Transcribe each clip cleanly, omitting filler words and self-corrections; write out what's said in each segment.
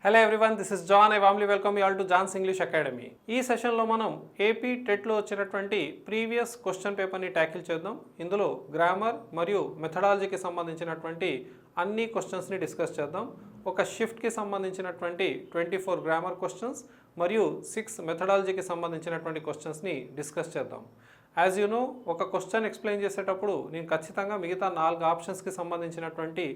Hello everyone, this is John. I warmly welcome you all to John's English academy. ఈ సెషన్లో మనం AP టెట్లో వచ్చినటువంటి ప్రీవియస్ క్వశ్చన్ పేపర్ని ట్యాకిల్ చేద్దాం. ఇందులో గ్రామర్ మరియు మెథడాలజీకి సంబంధించినటువంటి అన్ని క్వశ్చన్స్ని డిస్కస్ చేద్దాం. ఒక షిఫ్ట్కి సంబంధించినటువంటి 24 గ్రామర్ క్వశ్చన్స్ మరియు 6 మెథడాలజీకి సంబంధించినటువంటి క్వశ్చన్స్ని డిస్కస్ చేద్దాం. యాజ్ యూ నో, ఒక క్వశ్చన్ ఎక్స్ప్లెయిన్ చేసేటప్పుడు నేను ఖచ్చితంగా మిగతా 4 ఆప్షన్స్కి సంబంధించినటువంటి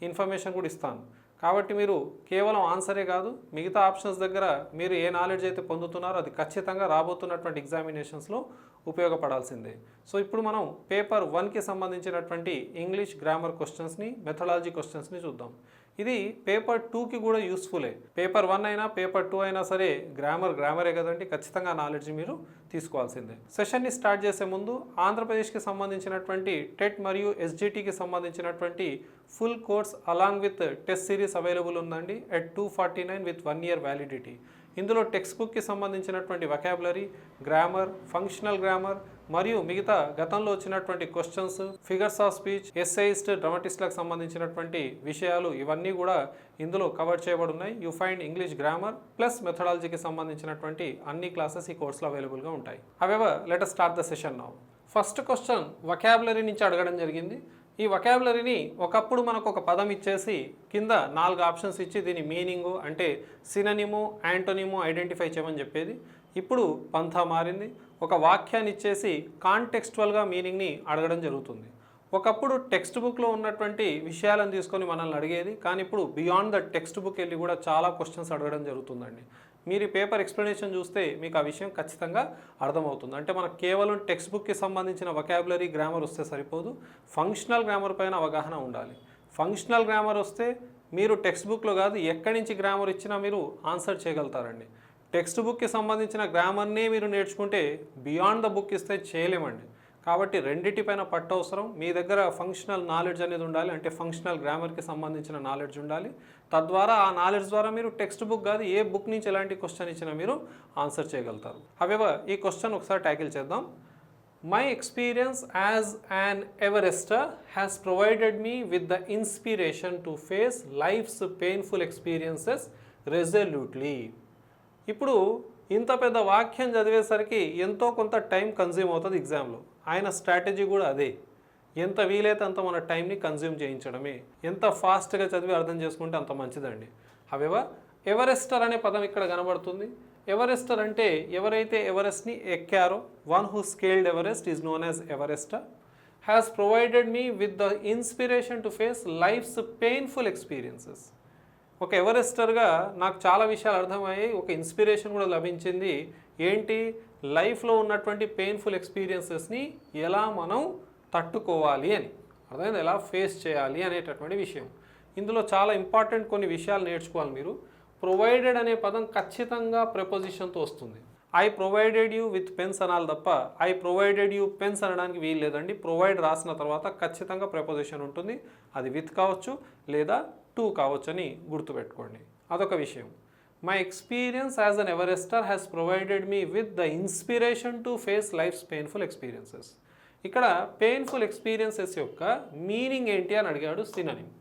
ఇన్ఫర్మేషన్ కూడా ఇస్తాను. కాబట్టి మీరు కేవలం ఆన్సరే కాదు, మిగతా ఆప్షన్స్ దగ్గర మీరు ఏ నాలెడ్జ్ అయితే పొందుతున్నారో అది ఖచ్చితంగా రాబోతున్నటువంటి ఎగ్జామినేషన్స్లో ఉపయోగపడాల్సిందే. సో ఇప్పుడు మనం పేపర్ 1కి సంబంధించినటువంటి ఇంగ్లీష్ గ్రామర్ క్వశ్చన్స్ని, మెథడాలజీ క్వశ్చన్స్ని చూద్దాం. ఇది పేపర్ 2కి కూడా యూస్ఫుల్లే. పేపర్ 1 అయినా పేపర్ 2 అయినా సరే గ్రామరే కదండి, ఖచ్చితంగా నాలెడ్జ్ మీరు తీసుకోవాల్సిందే. సెషన్ని స్టార్ట్ చేసే ముందు ఆంధ్రప్రదేశ్కి సంబంధించినటువంటి టెట్ మరియు ఎస్జిటికి సంబంధించినటువంటి full course along with test series available ఉందండి at 249 విత్ 1 year వ్యాలిడిటీ. ఇందులో టెక్స్ట్ బుక్కి సంబంధించినటువంటి వొకాబులరీ, గ్రామర్, ఫంక్షనల్ గ్రామర్ మరియు మిగతా గతంలో వచ్చినటువంటి క్వశ్చన్స్, ఫిగర్స్ ఆఫ్ స్పీచ్, ఎస్ఐస్ట్, డ్రామటిస్ట్లకు సంబంధించినటువంటి విషయాలు ఇవన్నీ కూడా ఇందులో కవర్ చేయబడి ఉన్నాయి. You find English grammar plus మెథడాలజీకి సంబంధించినటువంటి అన్ని క్లాసెస్ ఈ కోర్సులో అవైలబుల్గా ఉంటాయి. However, let us start the session now. First question vocabulary నుంచి అడగడం జరిగింది. ఈ వొకాబులరీని ఒకప్పుడు మనకు ఒక పదం ఇచ్చేసి కింద 4 ఆప్షన్స్ ఇచ్చి దీని మీనింగు అంటే సిననిము, యాంటోనిము ఐడెంటిఫై చేయమని చెప్పేది. ఇప్పుడు పంథా మారింది. ఒక వాక్యాన్ని ఇచ్చేసి కాంటెక్స్చువల్గా మీనింగ్ని అడగడం జరుగుతుంది. ఒకప్పుడు టెక్స్ట్ బుక్లో ఉన్నటువంటి విషయాలను తీసుకొని మనల్ని అడిగేది, కానీ ఇప్పుడు బియాండ్ ద టెక్స్ట్ బుక్ వెళ్ళి కూడా చాలా క్వశ్చన్స్ అడగడం జరుగుతుందండి. మీరు ఈ పేపర్ ఎక్స్ప్లెనేషన్ చూస్తే మీకు ఆ విషయం ఖచ్చితంగా అర్థమవుతుంది. అంటే మనకు కేవలం టెక్స్ట్ బుక్కి సంబంధించిన వొకాబులరీ, గ్రామర్ వస్తే సరిపోదు, ఫంక్షనల్ గ్రామర్ పైన అవగాహన ఉండాలి. ఫంక్షనల్ గ్రామర్ వస్తే మీరు టెక్స్ట్ బుక్లో కాదు ఎక్కడి నుంచి గ్రామర్ ఇచ్చినా మీరు ఆన్సర్ చేయగలుగుతారండి. టెక్స్ట్ బుక్కి సంబంధించిన గ్రామర్నే మీరు నేర్చుకుంటే బియాండ్ ద బుక్ ఇస్తే చేయలేమండి. కాబట్టి రెండిటిపైన పట్టు అవసరం. మీ దగ్గర ఫంక్షనల్ నాలెడ్జ్ అనేది ఉండాలి, అంటే ఫంక్షనల్ గ్రామర్కి సంబంధించిన నాలెడ్జ్ ఉండాలి. తద్వారా ఆ నాలెడ్జ్ ద్వారా మీరు టెక్స్ట్ బుక్ కాదు ఏ బుక్ నుంచి ఎలాంటి క్వశ్చన్ ఇచ్చినా మీరు ఆన్సర్ చేయగలుగుతారు. హౌఎవర్, ఈ క్వశ్చన్ ఒకసారి ట్యాకిల్ చేద్దాం. My experience as an Everester has provided me with the inspiration to face life's painful experiences resolutely. ఇప్పుడు ఇంత పెద్ద వాక్యం చదివేసరికి ఎంతో కొంత టైం కన్జ్యూమ్ అవుతుంది ఎగ్జామ్లో. ఆయన స్ట్రాటజీ కూడా అదే, ఎంత వీలైతే అంత మన టైంని కన్జ్యూమ్ చేయించడమే. ఎంత ఫాస్ట్గా చదివి అర్థం చేసుకుంటే అంత మంచిదండి. హౌఎవర్, ఎవరెస్టర్ అనే పదం ఇక్కడ కనబడుతుంది. ఎవరెస్టర్ అంటే ఎవరైతే ఎవరెస్ట్ని ఎక్కారో, one who scaled Everest is known as Everester, has provided me with the inspiration to face life's painful experiences. ఒక ఎవరెస్టర్గా నాకు చాలా విషయాలు అర్థమయ్యాయి, ఒక ఇన్స్పిరేషన్ కూడా లభించింది. ఏంటి? లైఫ్లో ఉన్నటువంటి పెయిన్ఫుల్ ఎక్స్పీరియన్సెస్ని ఎలా మనం తట్టుకోవాలి అని, అర్థమైంది, ఎలా ఫేస్ చేయాలి అనేటటువంటి విషయం. ఇందులో చాలా ఇంపార్టెంట్ కొన్ని విషయాలు నేర్చుకోవాలి మీరు. ప్రొవైడెడ్ అనే పదం ఖచ్చితంగా ప్రెపోజిషన్తో వస్తుంది. I provided you with pens అనాలి తప్ప ఐ ప్రొవైడెడ్ యూ పెన్స్ అనడానికి వీలు లేదండి. ప్రొవైడ్ రాసిన తర్వాత ఖచ్చితంగా ప్రెపోజిషన్ ఉంటుంది. అది విత్ కావచ్చు లేదా టు కావచ్చు అని గుర్తుపెట్టుకోండి. అదొక విషయం. My experience as an Everester has provided me with the inspiration to face life's painful experiences. ఇక్కడ పెయిన్ఫుల్ ఎక్స్పీరియన్సెస్ యొక్క మీనింగ్ ఏంటి అని అడిగాడు సినోనిమ్.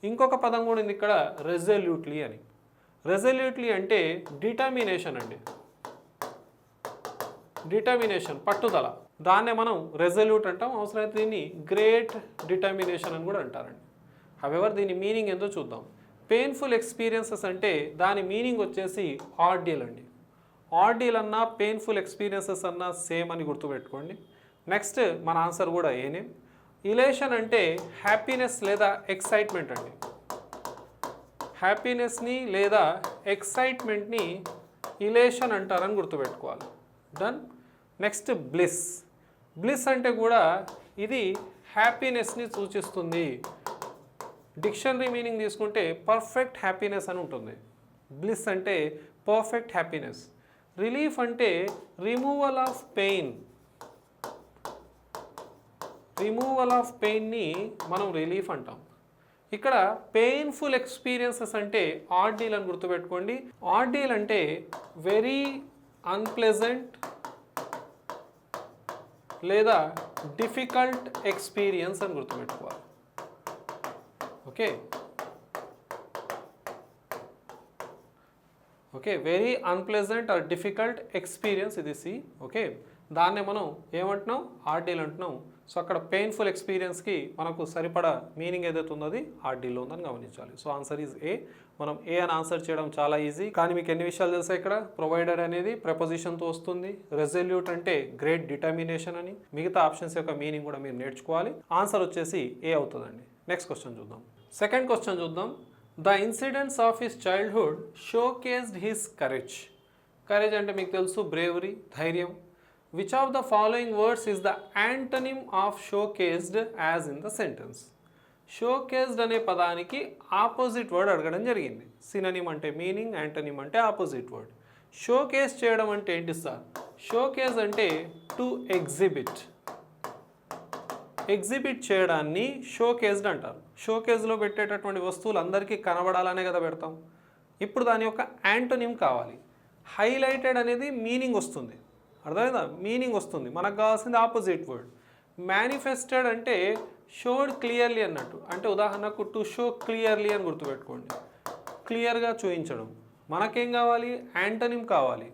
ఇంకొక పదం కూడా ఉంది ఇక్కడ, రెజల్యూట్లీ అని. రెజల్యూట్లీ అంటే డిటర్మినేషన్ అండి, డిటర్మినేషన్, పట్టుదల. దాన్నే మనం రెజల్యూట్ అంటాం. అవసరమైతే దీన్ని గ్రేట్ డిటర్మినేషన్ అని కూడా అంటారండి. హౌఎవర్, దీని మీనింగ్ ఏందో చూద్దాం. పెయిన్ఫుల్ ఎక్స్పీరియన్సెస్ అంటే దాని మీనింగ్ వచ్చేసి ఆర్డియల్ అండి. ఆర్డియల్ అన్నా పెయిన్ఫుల్ ఎక్స్పీరియన్సెస్ అన్నా సేమ్ అని గుర్తుపెట్టుకోండి. నెక్స్ట్ మన ఆన్సర్ కూడా ఏనే. ఇలేషన్ అంటే హ్యాపీనెస్ లేదా ఎక్సైట్మెంట్ అండి. హ్యాపీనెస్ని లేదా ఎక్సైట్మెంట్ని ఇలేషన్ అంటారని గుర్తుపెట్టుకోవాలి. డన్. Next bliss. బ్లిస్ అంటే కూడా ఇది హ్యాపీనెస్ని సూచిస్తుంది. డిక్షనరీ మీనింగ్ తీసుకుంటే పర్ఫెక్ట్ హ్యాపీనెస్ అని ఉంటుంది. బ్లిస్ అంటే పర్ఫెక్ట్ హ్యాపీనెస్. రిలీఫ్ అంటే removal of pain. Removal of పెయిన్ని మనం రిలీఫ్ అంటాం. ఇక్కడ పెయిన్ఫుల్ ఎక్స్పీరియన్సెస్ అంటే ఆర్డీల్ అని గుర్తుపెట్టుకోండి. ఆర్డీల్ అంటే వెరీ అన్ప్లెజెంట్ లేదా డిఫికల్ట్ ఎక్స్పీరియన్స్ అని గుర్తుపెట్టుకోవాలి. Okay, okay, very unpleasant or difficult experience ఇది సి. ఓకే, దాన్నే మనం ఏమంటున్నాం, ఆర్డీల్ అంటున్నాం. సో అక్కడ పెయిన్ఫుల్ ఎక్స్పీరియన్స్కి మనకు సరిపడా మీనింగ్ ఏదైతే ఉందో అది ఆర్డీలో ఉందని గమనించాలి. సో ఆన్సర్ ఈజ్ ఏ. మనం ఏ అని ఆన్సర్ చేయడం చాలా ఈజీ. కానీ మీకు ఎన్ని విషయాలు తెలుసా, ఇక్కడ ప్రొవైడెడ్ అనేది ప్రపోజిషన్తో వస్తుంది, రెజల్యూట్ అంటే గ్రేట్ డిటర్మినేషన్ అని, మిగతా ఆప్షన్స్ యొక్క మీనింగ్ కూడా మీరు నేర్చుకోవాలి. ఆన్సర్ వచ్చేసి ఏ అవుతుందండి. నెక్స్ట్ క్వశ్చన్ చూద్దాం. సెకండ్ క్వశ్చన్ చూద్దాం. The incidents of his childhood showcased his courage. Courage అంటే మీకు తెలుసు బ్రేవరీ, ధైర్యం. Which of the following words is the antonym of showcased as in the sentence. Showcased అనే పదానికి ఆపోజిట్ వర్డ్ అడగడం జరిగింది. సిననిమ్ అంటే మీనింగ్, యాంటనిమ్ అంటే ఆపోజిట్ వర్డ్. షోకేస్ చేయడం అంటే ఏంటి సార్? షోకేస్ అంటే టు ఎగ్జిబిట్. ఎగ్జిబిట్ చేయడాన్ని షోకేస్డ్ అంటారు. షోకేస్లో పెట్టేటటువంటి వస్తువులు అందరికీ కనబడాలనే కదా పెడతాం. ఇప్పుడు దాని యొక్క యాంటోనిమ్ కావాలి. హైలైటెడ్ అనేది మీనింగ్ వస్తుంది, అర్థమైందా? మీనింగ్ వస్తుంది. మనకు కావాల్సింది ఆపోజిట్ వర్డ్. మేనిఫెస్టెడ్ అంటే షోడ్ క్లియర్లీ అన్నట్టు. అంటే ఉదాహరణకు టు షో క్లియర్లీ అని గుర్తుపెట్టుకోండి, క్లియర్గా చూపించడం. మనకేం కావాలి? యాంటోనిమ్ కావాలి.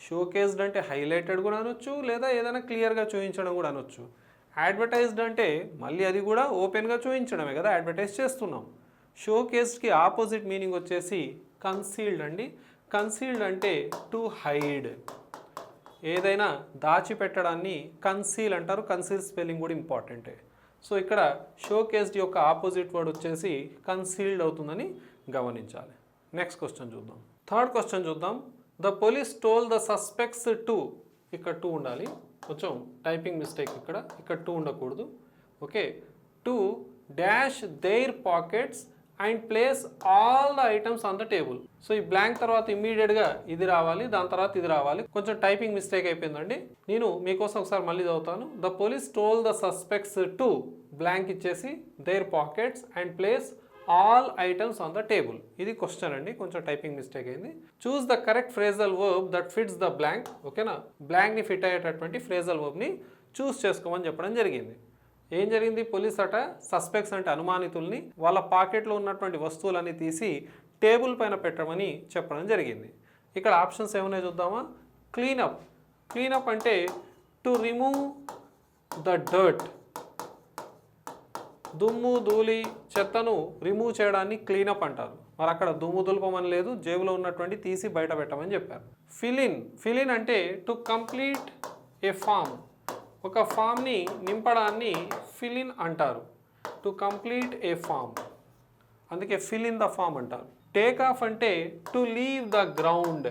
షోకేస్డ్ అంటే హైలైటెడ్ కూడా అనొచ్చు, లేదా ఏదైనా క్లియర్గా చూపించడం కూడా అనొచ్చు. అడ్వర్టైజ్డ్ అంటే మళ్ళీ అది కూడా ఓపెన్గా చూపించడమే కదా, అడ్వర్టైజ్ చేస్తున్నాం. షోకేస్డ్కి ఆపోజిట్ మీనింగ్ వచ్చేసి కన్సీల్డ్ అండి. కన్సీల్డ్ అంటే టు హైడ్. ఏదైనా దాచిపెట్టడాన్ని కన్సీల్ అంటారు. కన్సీల్ స్పెల్లింగ్ కూడా ఇంపార్టెంటే. సో ఇక్కడ షోకేస్డ్ యొక్క ఆపోజిట్ వర్డ్ వచ్చేసి కన్సీల్డ్ అవుతుందని గమనించాలి. నెక్స్ట్ క్వశ్చన్ చూద్దాం. థర్డ్ క్వశ్చన్ చూద్దాం. The police told the suspects to. ఇక్కడ టూ ఉండాలి, కొంచెం టైపింగ్ మిస్టేక్ ఇక్కడ టూ ఉండకూడదు. Okay, to dash their pockets and place all the items on the table. So ఈ బ్లాంక్ తర్వాత ఇమ్మీడియట్గా ఇది రావాలి, దాని తర్వాత ఇది రావాలి. కొంచెం టైపింగ్ మిస్టేక్ అయిపోయిందండి. నేను మీకోసం ఒకసారి మళ్ళీ చదువుతాను. The police told the suspects to blank ఇచ్చేసి their pockets and place all items on the table. ఇది క్వశ్చన్ అండి, కొంచెం టైపింగ్ మిస్టేక్ అయింది. Choose the correct phrasal verb that fits the blank. ఓకేనా, బ్లాంక్ని ఫిట్ అయ్యేటటువంటి ఫ్రేజల్ వర్బ్ని చూస్ చేసుకోమని చెప్పడం జరిగింది. ఏం జరిగింది? పోలీస్ అట సస్పెక్ట్స్ అంటే అనుమానితుల్ని వాళ్ళ పాకెట్లో ఉన్నటువంటి వస్తువులన్నీ తీసి టేబుల్ పైన పెట్టమని చెప్పడం జరిగింది. ఇక్కడ ఆప్షన్స్ ఏమున్నాయో చూద్దామా. క్లీనప్. క్లీనప్ అంటే టు రిమూవ్ ద డర్ట్. దుమ్ము ధూళి చెత్తను రిమూవ్ చేయడాన్ని క్లీనప్ అంటారు. మరి అక్కడ దుమ్ము దులపమని లేదు, జేబులో ఉన్నటువంటి తీసి బయట పెట్టమని చెప్పారు. ఫిలిన్. ఫిలిన్ అంటే టు కంప్లీట్ ఏ ఫామ్. ఒక ఫామ్ని నింపడాన్ని ఫిలిన్ అంటారు. టు కంప్లీట్ ఏ ఫామ్, అందుకే ఫిల్ ఇన్ ద ఫామ్ అంటారు. టేక్ ఆఫ్ అంటే to leave the ground.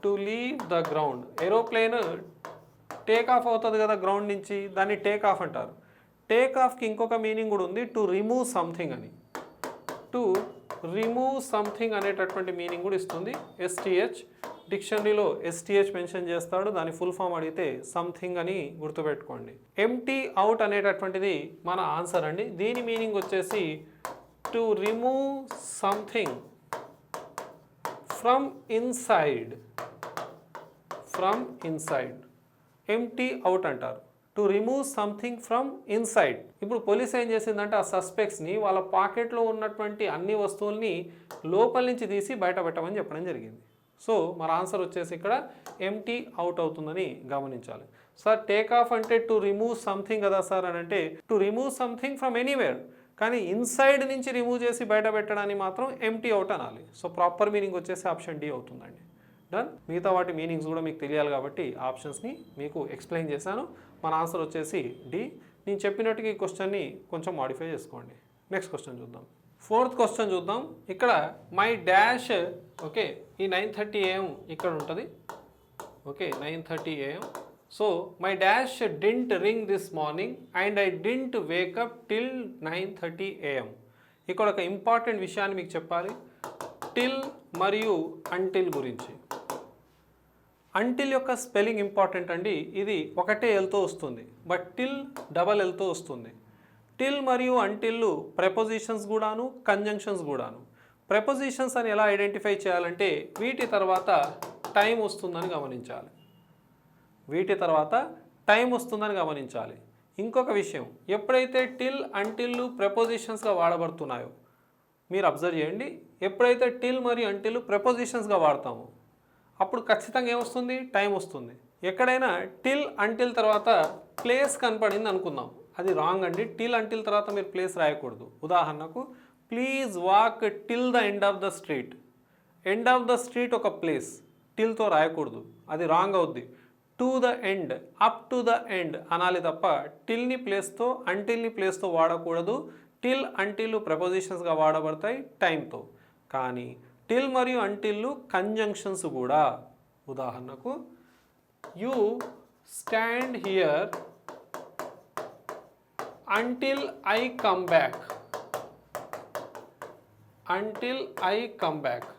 To leave the ground. Aeroplane take off అవుతుంది కదా గ్రౌండ్ నుంచి, దాన్ని టేక్ ఆఫ్ అంటారు. టేక్ ఆఫ్కి ఇంకొక మీనింగ్ కూడా ఉంది, టు రిమూవ్ సంథింగ్ అని. టు రిమూవ్ సంథింగ్ అనేటటువంటి మీనింగ్ కూడా ఇస్తుంది. ఎస్టీహెచ్ డిక్షనరీలో ఎస్టీహెచ్ మెన్షన్ చేస్తాడు, దాని ఫుల్ ఫామ్ అడిగితే సంథింగ్ అని గుర్తుపెట్టుకోండి. ఎంటీ అవుట్ అనేటటువంటిది మన ఆన్సర్ అండి. దీని మీనింగ్ వచ్చేసి to remove something from inside. From inside empty out అంటారు. To remove something from inside. ఇప్పుడు పోలీస్ ఏం చేసిందంటే ఆ సస్పెక్ట్స్ని వాళ్ళ పాకెట్లో ఉన్నటువంటి అన్ని వస్తువుల్ని లోపల నుంచి తీసి బయట పెట్టమని చెప్పడం జరిగింది. సో మన ఆన్సర్ వచ్చేసి ఇక్కడ ఎంటీ అవుట్ అవుతుందని గమనించాలి. సార్ టేక్ ఆఫ్ అంటే టు రిమూవ్ సంథింగ్ కదా సార్ అని అంటే to remove something from anywhere, కానీ ఇన్సైడ్ నుంచి రిమూవ్ చేసి బయట పెట్టడానికి మాత్రం ఎంటీ అవుట్ అనాలి. సో ప్రాపర్ మీనింగ్ వచ్చేసి ఆప్షన్ డి అవుతుందండి. డన్. మిగతా వాటి మీనింగ్స్ కూడా మీకు తెలియాలి కాబట్టి ఆప్షన్స్ని మీకు ఎక్స్ప్లెయిన్ చేశాను. మన ఆన్సర్ వచ్చేసి డి. నేను చెప్పినట్టుగా ఈ క్వశ్చన్ని కొంచెం మాడిఫై చేసుకోండి. నెక్స్ట్ క్వశ్చన్ చూద్దాం. ఫోర్త్ క్వశ్చన్ చూద్దాం. ఇక్కడ మై డాష్. ఓకే, ఈ 9:30 AM ఇక్కడ ఉంటుంది. Okay, 9:30 AM. So my dash didn't ring this morning and I didn't wake up till 9:30 AM. ఇక్కడ ఒక ఇంపార్టెంట్ విషయాన్ని మీకు చెప్పాలి. టిల్ మరియు అంటిల్ గురించి. అంటిల్ యొక్క స్పెల్లింగ్ ఇంపార్టెంట్ అండి. ఇది ఒకటే ఎల్తో వస్తుంది, బట్ టిల్ డబల్ ఎల్తో వస్తుంది. టిల్ మరియు అంటిల్లు ప్రెపోజిషన్స్ కూడాను, కంజంక్షన్స్ కూడాను. ప్రెపోజిషన్స్ అని ఎలా ఐడెంటిఫై చేయాలంటే వీటి తర్వాత టైం వస్తుందని గమనించాలి. వీటి తర్వాత టైం వస్తుందని గమనించాలి. ఇంకొక విషయం, ఎప్పుడైతే టిల్ అంటిల్లు ప్రెపోజిషన్స్గా వాడబడుతున్నాయో మీరు అబ్జర్వ్ చేయండి, ఎప్పుడైతే టిల్ మరియు అంటిల్ ప్రెపోజిషన్స్గా వాడతామో అప్పుడు ఖచ్చితంగా ఏమొస్తుంది, టైం వస్తుంది. ఎక్కడైనా టిల్ అంటిల్ తర్వాత ప్లేస్ కనపడింది అనుకుందాం, అది రాంగ్ అండి. టిల్ అంటిల్ తర్వాత మీరు ప్లేస్ రాయకూడదు. ఉదాహరణకు please walk till the end of the street. End of the street ఒక ప్లేస్, టిల్తో రాయకూడదు, అది రాంగ్ అవుద్ది. To the end, up to the end అనాలి తప్ప టిల్ని ప్లేస్తో అంటిల్ని ప్లేస్తో వాడకూడదు. టిల్ అంటిల్ ప్రపోజిషన్స్గా వాడబడతాయి టైంతో. కానీ టిల్ మరియు అంటిల్లు కంజంక్షన్స్ కూడా. ఉదాహరణకు you stand here until I come back. Until I come back.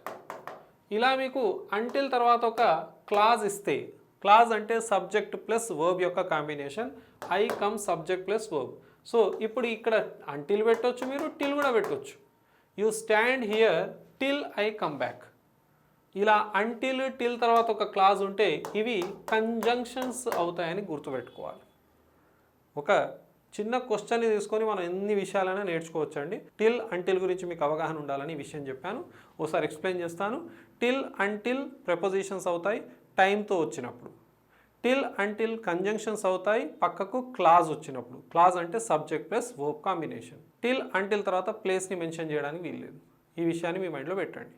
ఇలా మీకు అంటిల్ తర్వాత ఒక క్లాజ్ ఇస్తే, క్లాజ్ అంటే సబ్జెక్ట్ ప్లస్ వర్బ్ యొక్క combination, I come subject plus verb. So ఇప్పుడు ఇక్కడ అంటిల్ పెట్టవచ్చు, మీరు టిల్ కూడా పెట్టవచ్చు. You stand here till I come back. ఇలా అంటిల్ టిల్ తర్వాత ఒక క్లాజ్ ఉంటే ఇవి కంజంక్షన్స్ అవుతాయని గుర్తుపెట్టుకోవాలి. ఒక చిన్న క్వశ్చన్ని తీసుకొని మనం ఎన్ని విషయాలైనా నేర్చుకోవచ్చండి. టిల్ అంటిల్ గురించి మీకు అవగాహన ఉండాలని ఈ విషయం చెప్పాను. ఒకసారి ఎక్స్ప్లెయిన్ చేస్తాను. టిల్ అంటిల్ ప్రెపోజిషన్స్ అవుతాయి టైంతో వచ్చినప్పుడు. టిల్ అంటిల్ కంజంక్షన్స్ అవుతాయి పక్కకు క్లాజ్ వచ్చినప్పుడు. క్లాజ్ అంటే subject plus verb combination. Till until తర్వాత ప్లేస్ని మెన్షన్ చేయడానికి వీల్లేదు. ఈ విషయాన్ని మీ మైండ్లో పెట్టండి.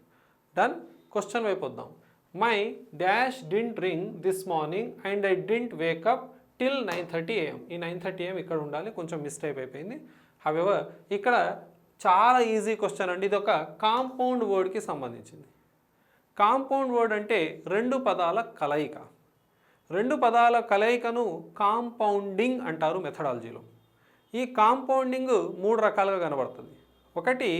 డన్. క్వశ్చన్ వైపు వద్దాం. My dash didn't ring this morning and I didn't wake up till 9:30 AM. ఈ 9:30 AM ఇక్కడ ఉండాలి, కొంచెం మిస్టేక్ అయిపోయింది. హవెవర్ ఇక్కడ చాలా ఈజీ క్వశ్చన్ అండి. ఇది ఒక కాంపౌండ్ వర్డ్కి సంబంధించింది. కాంపౌండ్ వర్డ్ అంటే రెండు పదాల కలయిక. రెండు పదాల కలయికను కాంపౌండింగ్ అంటారు మెథడాలజీలో. ఈ కాంపౌండింగ్ మూడు రకాలుగా కనబడుతుంది. ఒకటి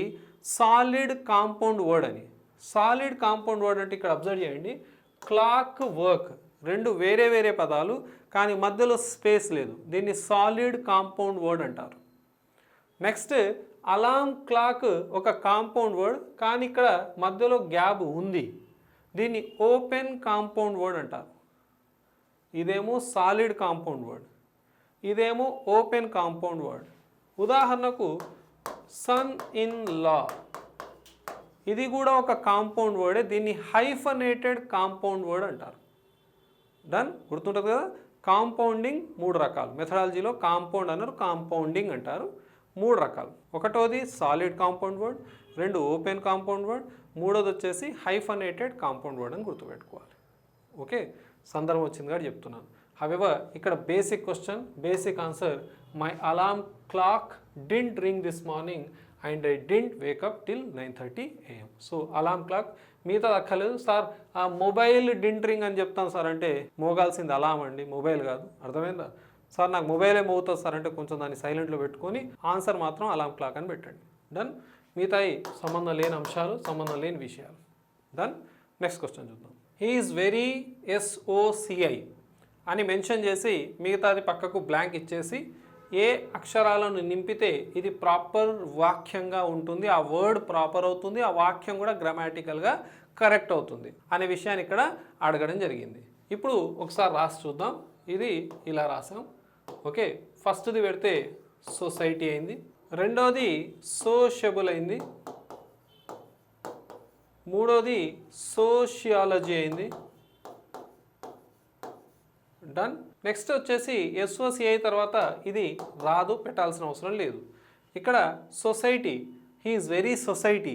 సాలిడ్ కాంపౌండ్ వర్డ్ అని. సాలిడ్ కాంపౌండ్ వర్డ్ అంటే ఇక్కడ అబ్జర్వ్ చేయండి, క్లాక్ వర్క్ రెండు వేరే వేరే పదాలు కానీ మధ్యలో స్పేస్ లేదు, దీన్ని సాలిడ్ కాంపౌండ్ వర్డ్ అంటారు. నెక్స్ట్ అలార్మ్ క్లాక్ ఒక కాంపౌండ్ వర్డ్ కానీ ఇక్కడ మధ్యలో గ్యాప్ ఉంది, దీన్ని ఓపెన్ కాంపౌండ్ వర్డ్ అంటారు. ఇదేమో సాలిడ్ కాంపౌండ్ వర్డ్, ఇదేమో ఓపెన్ కాంపౌండ్ వర్డ్. ఉదాహరణకు సన్ ఇన్ లా, ఇది కూడా ఒక కాంపౌండ్ వర్డే, దీన్ని హైఫనేటెడ్ కాంపౌండ్ వర్డ్ అంటారు. డన్. గుర్తుంటుంది కదా. కాంపౌండింగ్ మూడు రకాలు మెథడాలజీలో. కాంపౌండ్ అన్నారు, కాంపౌండింగ్ అంటారు. మూడు రకాలు. ఒకటోది సాలిడ్ కాంపౌండ్ వర్డ్, రెండు ఓపెన్ కాంపౌండ్ వర్డ్, మూడోది వచ్చేసి హైఫనేటెడ్ కాంపౌండ్ వర్డ్ అని గుర్తుపెట్టుకోవాలి. ఓకే, సందర్భం వచ్చింది కాబట్టి చెప్తున్నాను. హవెవర్ ఇక్కడ basic question, basic answer, my alarm clock didn't ring this morning and I didn't wake up till 9:30 AM. So alarm clock మిగతా అక్కర్లేదు సార్. ఆ మొబైల్ డింట్ రింగ్ అని చెప్తాను సార్ అంటే మోగాల్సింది అలారం అండి, మొబైల్ కాదు. అర్థమైందా సార్? నాకు మొబైలే మోగుతుంది సార్ అంటే కొంచెం దాన్ని సైలెంట్లో పెట్టుకొని ఆన్సర్ మాత్రం అలార్మ్ క్లాక్ అని పెట్టండి. డన్. మిగతాయి సంబంధం లేని అంశాలు, సంబంధం లేని విషయాలు. డన్. నెక్స్ట్ క్వశ్చన్ చూద్దాం. హీ ఈజ్ వెరీ SOCI అని మెన్షన్ చేసి మిగతాది పక్కకు బ్లాంక్ ఇచ్చేసి ఏ అక్షరాలను నింపితే ఇది ప్రాపర్ వాక్యంగా ఉంటుంది, ఆ వర్డ్ ప్రాపర్ అవుతుంది, ఆ వాక్యం కూడా గ్రామాటికల్గా కరెక్ట్ అవుతుంది అనే విషయాన్ని ఇక్కడ అడగడం జరిగింది. ఇప్పుడు ఒకసారి రాసి చూద్దాం. ఇది ఇలా రాసాం. ఓకే, ఫస్ట్ది పెడితే సొసైటీ అయింది, రెండోది సోషబుల్ అయింది, మూడోది సోషియాలజీ అయింది. డన్. నెక్స్ట్ వచ్చేసి SOCI తర్వాత ఇది రాదు, పెట్టాల్సిన అవసరం లేదు. ఇక్కడ society, he is very society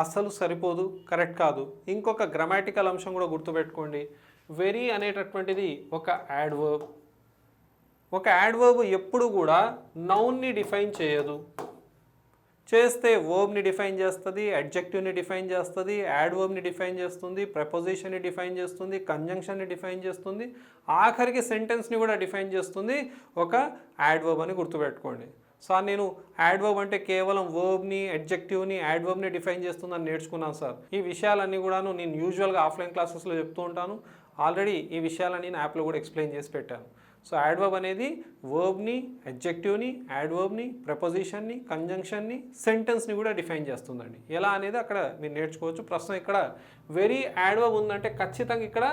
అస్సలు సరిపోదు, కరెక్ట్ కాదు. ఇంకొక గ్రామాటికల్ అంశం కూడా గుర్తుపెట్టుకోండి. వెరీ అనేటటువంటిది ఒక యాడ్వర్బ్. ఒక యాడ్వర్బ్ ఎప్పుడు కూడా నౌన్ని డిఫైన్ చేయదు, చేస్తే వర్బ్ని డిఫైన్ చేస్తుంది, అడ్జెక్టివ్ని డిఫైన్ చేస్తుంది, యాడ్వర్బ్ని డిఫైన్ చేస్తుంది, ప్రపోజిషన్ని డిఫైన్ చేస్తుంది, కంజంక్షన్ని డిఫైన్ చేస్తుంది, ఆఖరికి సెంటెన్స్ని కూడా డిఫైన్ చేస్తుంది ఒక యాడ్వర్బ్ అని గుర్తుపెట్టుకోండి. సార్ నేను యాడ్వర్బ్ అంటే కేవలం వర్బ్ని, అడ్జెక్టివ్ని, యాడ్వర్బ్ని డిఫైన్ చేస్తుందని నేర్చుకున్నాను సార్. ఈ విషయాలన్నీ కూడాను నేను యూజువల్గా ఆఫ్లైన్ క్లాసెస్లో చెప్తూ ఉంటాను. ఆల్రెడీ ఈ విషయాలన్నీ నేను యాప్లో కూడా ఎక్స్ప్లెయిన్ చేసి పెట్టాను. సో యాడ్వర్బ్ అనేది వర్బ్ని, అడ్జెక్టివ్ని, యాడ్వర్బ్ని, ప్రపోజిషన్ని, కంజంక్షన్ని, సెంటెన్స్ని కూడా డిఫైన్ చేస్తుందండి. ఎలా అనేది అక్కడ మీరు నేర్చుకోవచ్చు. ప్రస్తుతం ఇక్కడ వెరీ యాడ్వర్బ్ ఉందంటే ఖచ్చితంగా ఇక్కడ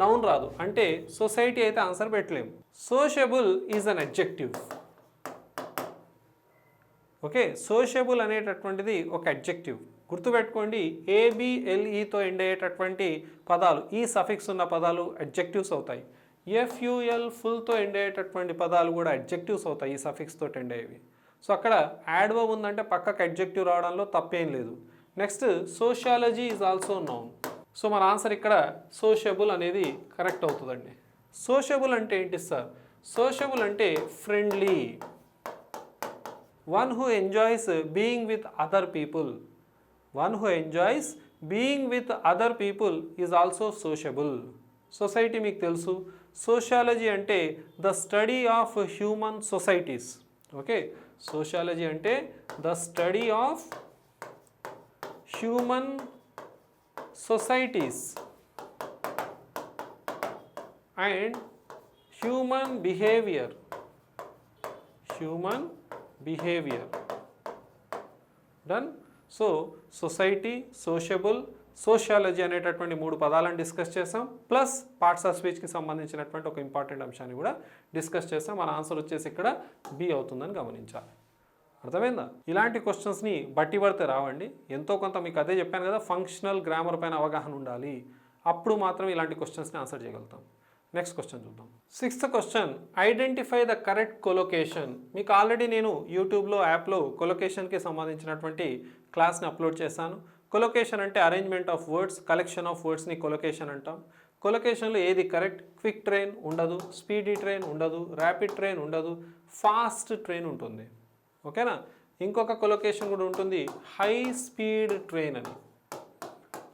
నౌన్ రాదు, అంటే సొసైటీ అయితే ఆన్సర్ పెట్టలేము. సోషబుల్ ఈజ్ అన్ అడ్జెక్టివ్. ఓకే, సోషబుల్ అనేటటువంటిది ఒక అడ్జెక్టివ్ గుర్తుపెట్టుకోండి, ఏబిఎల్ఈతో ఎండ్ అయ్యేటటువంటి పదాలు, ఈ సఫిక్స్ ఉన్న పదాలు అడ్జెక్టివ్స్ అవుతాయి. ఎఫ్యుఎల్ ఫుల్తో ఎండ్ అయ్యేటటువంటి పదాలు కూడా అడ్జెక్టివ్స్ అవుతాయి, ఈ సఫిక్స్తో ఎండ్ అయ్యేవి. సో అక్కడ యాడ్ వర్బ్ ఉందంటే పక్కకు అడ్జెక్టివ్ రావడంలో తప్పేం లేదు. Next sociology is also noun. So మన ఆన్సర్ ఇక్కడ సోషబుల్ అనేది కరెక్ట్ అవుతుందండి. సోషబుల్ అంటే ఏంటి సార్? సోషబుల్ అంటే friendly, one who enjoys being with other people. One who enjoys being with other people is also sociable. Society మీకు తెలుసు. సోషియాలజీ అంటే the study of human societies. Okay, sociology అంటే the study of human societies and human behaviour. Human behaviour. Done. So society, sociable, sociology అనేటటువంటి 3 పదాలను discuss చేసాం. Plus parts of స్పీచ్కి సంబంధించినటువంటి ఒక important అంశాన్ని కూడా డిస్కస్ చేసాం. మన ఆన్సర్ వచ్చేసి ఇక్కడ బి అవుతుందని గమనించాలి. అర్థమైందా? ఇలాంటి క్వశ్చన్స్ని బట్టి పడితే రావండి. ఎంతో కొంత మీకు అదే చెప్పాను కదా, ఫంక్షనల్ గ్రామర్ పైన అవగాహన ఉండాలి. అప్పుడు మాత్రం ఇలాంటి క్వశ్చన్స్ని ఆన్సర్ చేయగలుగుతాం. నెక్స్ట్ క్వశ్చన్ చూద్దాం. 6th question, identify the correct collocation. మీకు ఆల్రెడీ నేను యూట్యూబ్లో యాప్లో కొలొకేషన్కి సంబంధించినటువంటి క్లాస్ని అప్లోడ్ చేశాను. కొలొకేషన్ అంటే arrangement of words, collection of వర్డ్స్ని కొలొకేషన్ అంటాం. కొలొకేషన్లో ఏది కరెక్ట్? క్విక్ ట్రైన్ ఉండదు, స్పీడీ ట్రైన్ ఉండదు, ర్యాపిడ్ ట్రైన్ ఉండదు, ఫాస్ట్ ట్రైన్ ఉంటుంది. ఓకేనా? ఇంకొక కొలొకేషన్ కూడా ఉంటుంది, హై స్పీడ్ ట్రైన్ అని.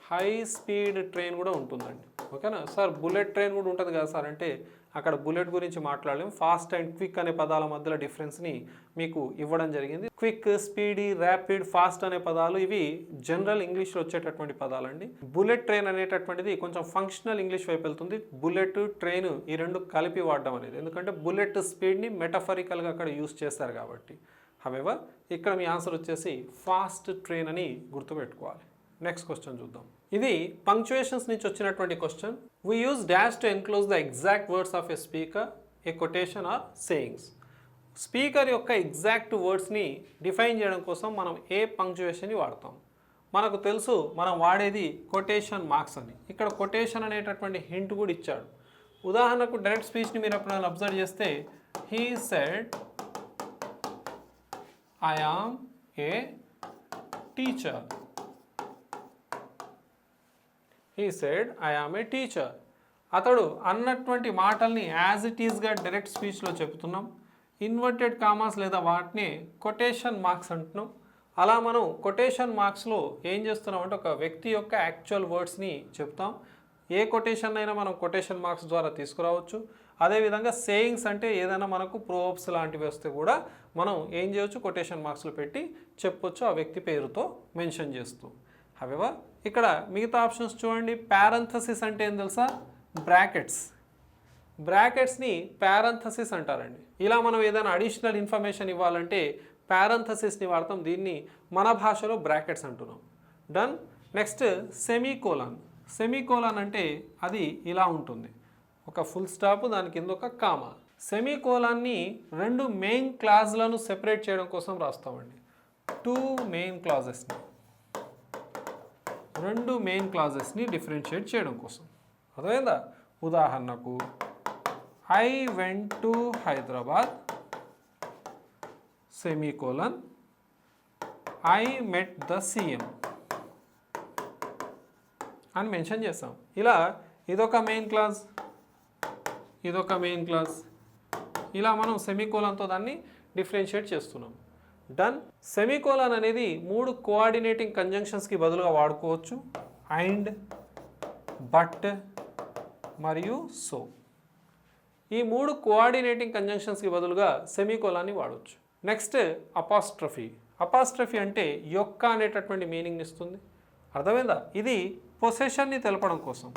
హై స్పీడ్ ట్రైన్ కూడా ఉంటుందండి. ఓకేనా సార్? బుల్లెట్ ట్రైన్ కూడా ఉంటుంది కదా సార్ అంటే అక్కడ బుల్లెట్ గురించి మాట్లాడలేము. ఫాస్ట్ అండ్ క్విక్ అనే పదాల మధ్యలో డిఫరెన్స్ని మీకు ఇవ్వడం జరిగింది. క్విక్, స్పీడీ, ర్యాపిడ్, ఫాస్ట్ అనే పదాలు ఇవి జనరల్ ఇంగ్లీష్లో వచ్చేటటువంటి పదాలండి. బుల్లెట్ ట్రైన్ అనేటటువంటిది కొంచెం ఫంక్షనల్ ఇంగ్లీష్ వైపు వెళ్తుంది. బుల్లెట్, ట్రైన్ ఈ రెండు కలిపి వాడడం అనేది, ఎందుకంటే బుల్లెట్ స్పీడ్ని మెటఫరికల్గా అక్కడ యూస్ చేస్తారు కాబట్టి. హవెవర్ ఇక్కడ మీ ఆన్సర్ వచ్చేసి ఫాస్ట్ ట్రైన్ అని గుర్తుపెట్టుకోవాలి. నెక్స్ట్ క్వశ్చన్ చూద్దాం. ఇది పంక్చుయేషన్స్ నుంచి వచ్చినటువంటి question. We use dash to enclose the exact words of a speaker, a quotation or sayings. Speaker యొక్క ఎగ్జాక్ట్ వర్డ్స్ని డిఫైన్ చేయడం కోసం మనం ఏ పంక్చుయేషన్ని వాడతాం? మనకు తెలుసు మనం వాడేది కొటేషన్ మార్క్స్ అని. ఇక్కడ కొటేషన్ అనేటటువంటి హింట్ కూడా ఇచ్చాడు. ఉదాహరణకు డైరెక్ట్ స్పీచ్ని మీరు ఎప్పుడైనా అబ్జర్వ్ చేస్తే, he said I am a teacher. He said I am a teacher. అతడు అన్నటువంటి మాటల్ని యాజ్ ఇట్ ఈస్గా డైరెక్ట్ స్పీచ్లో చెప్తున్నాం. ఇన్వర్టెడ్ కామాస్ లేదా వాటిని కొటేషన్ మార్క్స్ అంటున్నాం. అలా మనం కొటేషన్ మార్క్స్లో ఏం చేస్తున్నాం అంటే ఒక వ్యక్తి యొక్క యాక్చువల్ వర్డ్స్ని చెప్తాం. ఏ కొటేషన్ అయినా మనం కొటేషన్ మార్క్స్ ద్వారా తీసుకురావచ్చు. అదేవిధంగా సేయింగ్స్ అంటే ఏదైనా మనకు ప్రోవర్బ్స్ లాంటివి వస్తే కూడా మనం ఏం చేయొచ్చు, కొటేషన్ మార్క్స్లో పెట్టి చెప్పొచ్చు ఆ వ్యక్తి పేరుతో మెన్షన్ చేస్తూ. హవెవర్ ఇక్కడ మిగతా ఆప్షన్స్ చూడండి. పారంథసిస్ అంటే ఏం తెలుసా? బ్రాకెట్స్. బ్రాకెట్స్ని పారంథసిస్ అంటారండి. ఇలా మనం ఏదైనా అడిషనల్ ఇన్ఫర్మేషన్ ఇవ్వాలంటే పారంథసిస్ని వాడతాం. దీన్ని మన భాషలో బ్రాకెట్స్ అంటున్నాం. డన్. నెక్స్ట్ సెమీకోలాన్. సెమీకోలాన్ అంటే అది ఇలా ఉంటుంది, ఒక ఫుల్ స్టాప్, దాని కింద ఒక కామా. సెమీకోలాన్ని 2 మెయిన్ క్లాజ్లను సెపరేట్ చేయడం కోసం రాస్తామండి. 2 మెయిన్ క్లాజెస్ని, 2 మెయిన్ క్లాజెస్ని డిఫరెన్షియేట్ చేయడం కోసం. అర్థమైందా? ఉదాహరణకు I went to Hyderabad semicolon I met the CM అని మెన్షన్ చేస్తాం. ఇలా ఇదొక మెయిన్ క్లాజ్, ఇదొక మెయిన్ క్లాజ్. ఇలా మనం సెమీకోలన్తో దాన్ని డిఫరెన్షియేట్ చేస్తున్నాం. డన్. సెమీకోలన్ అనేది 3 కోఆర్డినేటింగ్ కంజంక్షన్స్కి బదులుగా వాడుకోవచ్చు. అండ్, బట్ మరియు సో. ఈ 3 కోఆర్డినేటింగ్ కంజంక్షన్స్కి బదులుగా సెమీకోలాన్ని వాడవచ్చు. Next apostrophe. అపాస్ట్రఫీ అంటే యొక్క అనేటటువంటి మీనింగ్ ఇస్తుంది. అర్థమైందా? ఇది పొసెషన్ని తెలపడం కోసం,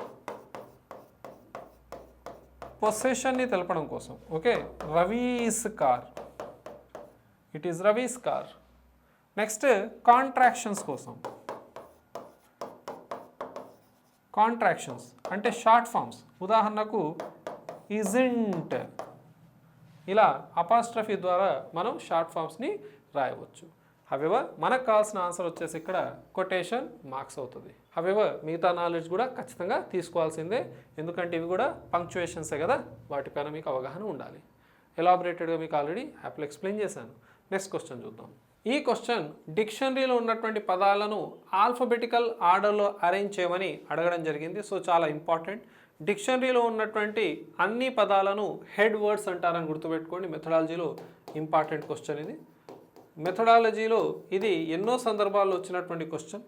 పొసెషన్ని తెలపడం కోసం. Okay, Ravi's car, it is Ravi's car. Next contractions కోసం. కాంట్రాక్షన్స్ అంటే షార్ట్ ఫామ్స్. ఉదాహరణకు ఇజంట్. ఇలా అపాస్ట్రఫీ ద్వారా మనం షార్ట్ ఫామ్స్ని రాయవచ్చు. హవెవర్ మనకు కావాల్సిన ఆన్సర్ వచ్చేసి ఇక్కడ కొటేషన్ మార్క్స్ అవుతుంది. హవెవర్ మిగతా నాలెడ్జ్ కూడా ఖచ్చితంగా తీసుకోవాల్సిందే, ఎందుకంటే ఇవి కూడా పంక్చుయేషన్సే కదా, వాటిపైన మీకు అవగాహన ఉండాలి. ఎలాబొరేటెడ్గా మీకు ఆల్రెడీ యాప్లో ఎక్స్ప్లెయిన్ చేశాను. నెక్స్ట్ క్వశ్చన్ చూద్దాం. ఈ క్వశ్చన్ డిక్షనరీలో ఉన్నటువంటి పదాలను ఆల్ఫబెటికల్ ఆర్డర్లో అరేంజ్ చేయమని అడగడం జరిగింది. సో చాలా ఇంపార్టెంట్. డిక్షనరీలో ఉన్నటువంటి అన్ని పదాలను హెడ్ వర్డ్స్ అంటారని గుర్తుపెట్టుకోండి. మెథడాలజీలో ఇంపార్టెంట్ క్వశ్చన్ ఇది. మెథడాలజీలో ఇది ఎన్నో సందర్భాల్లో వచ్చినటువంటి క్వశ్చన్.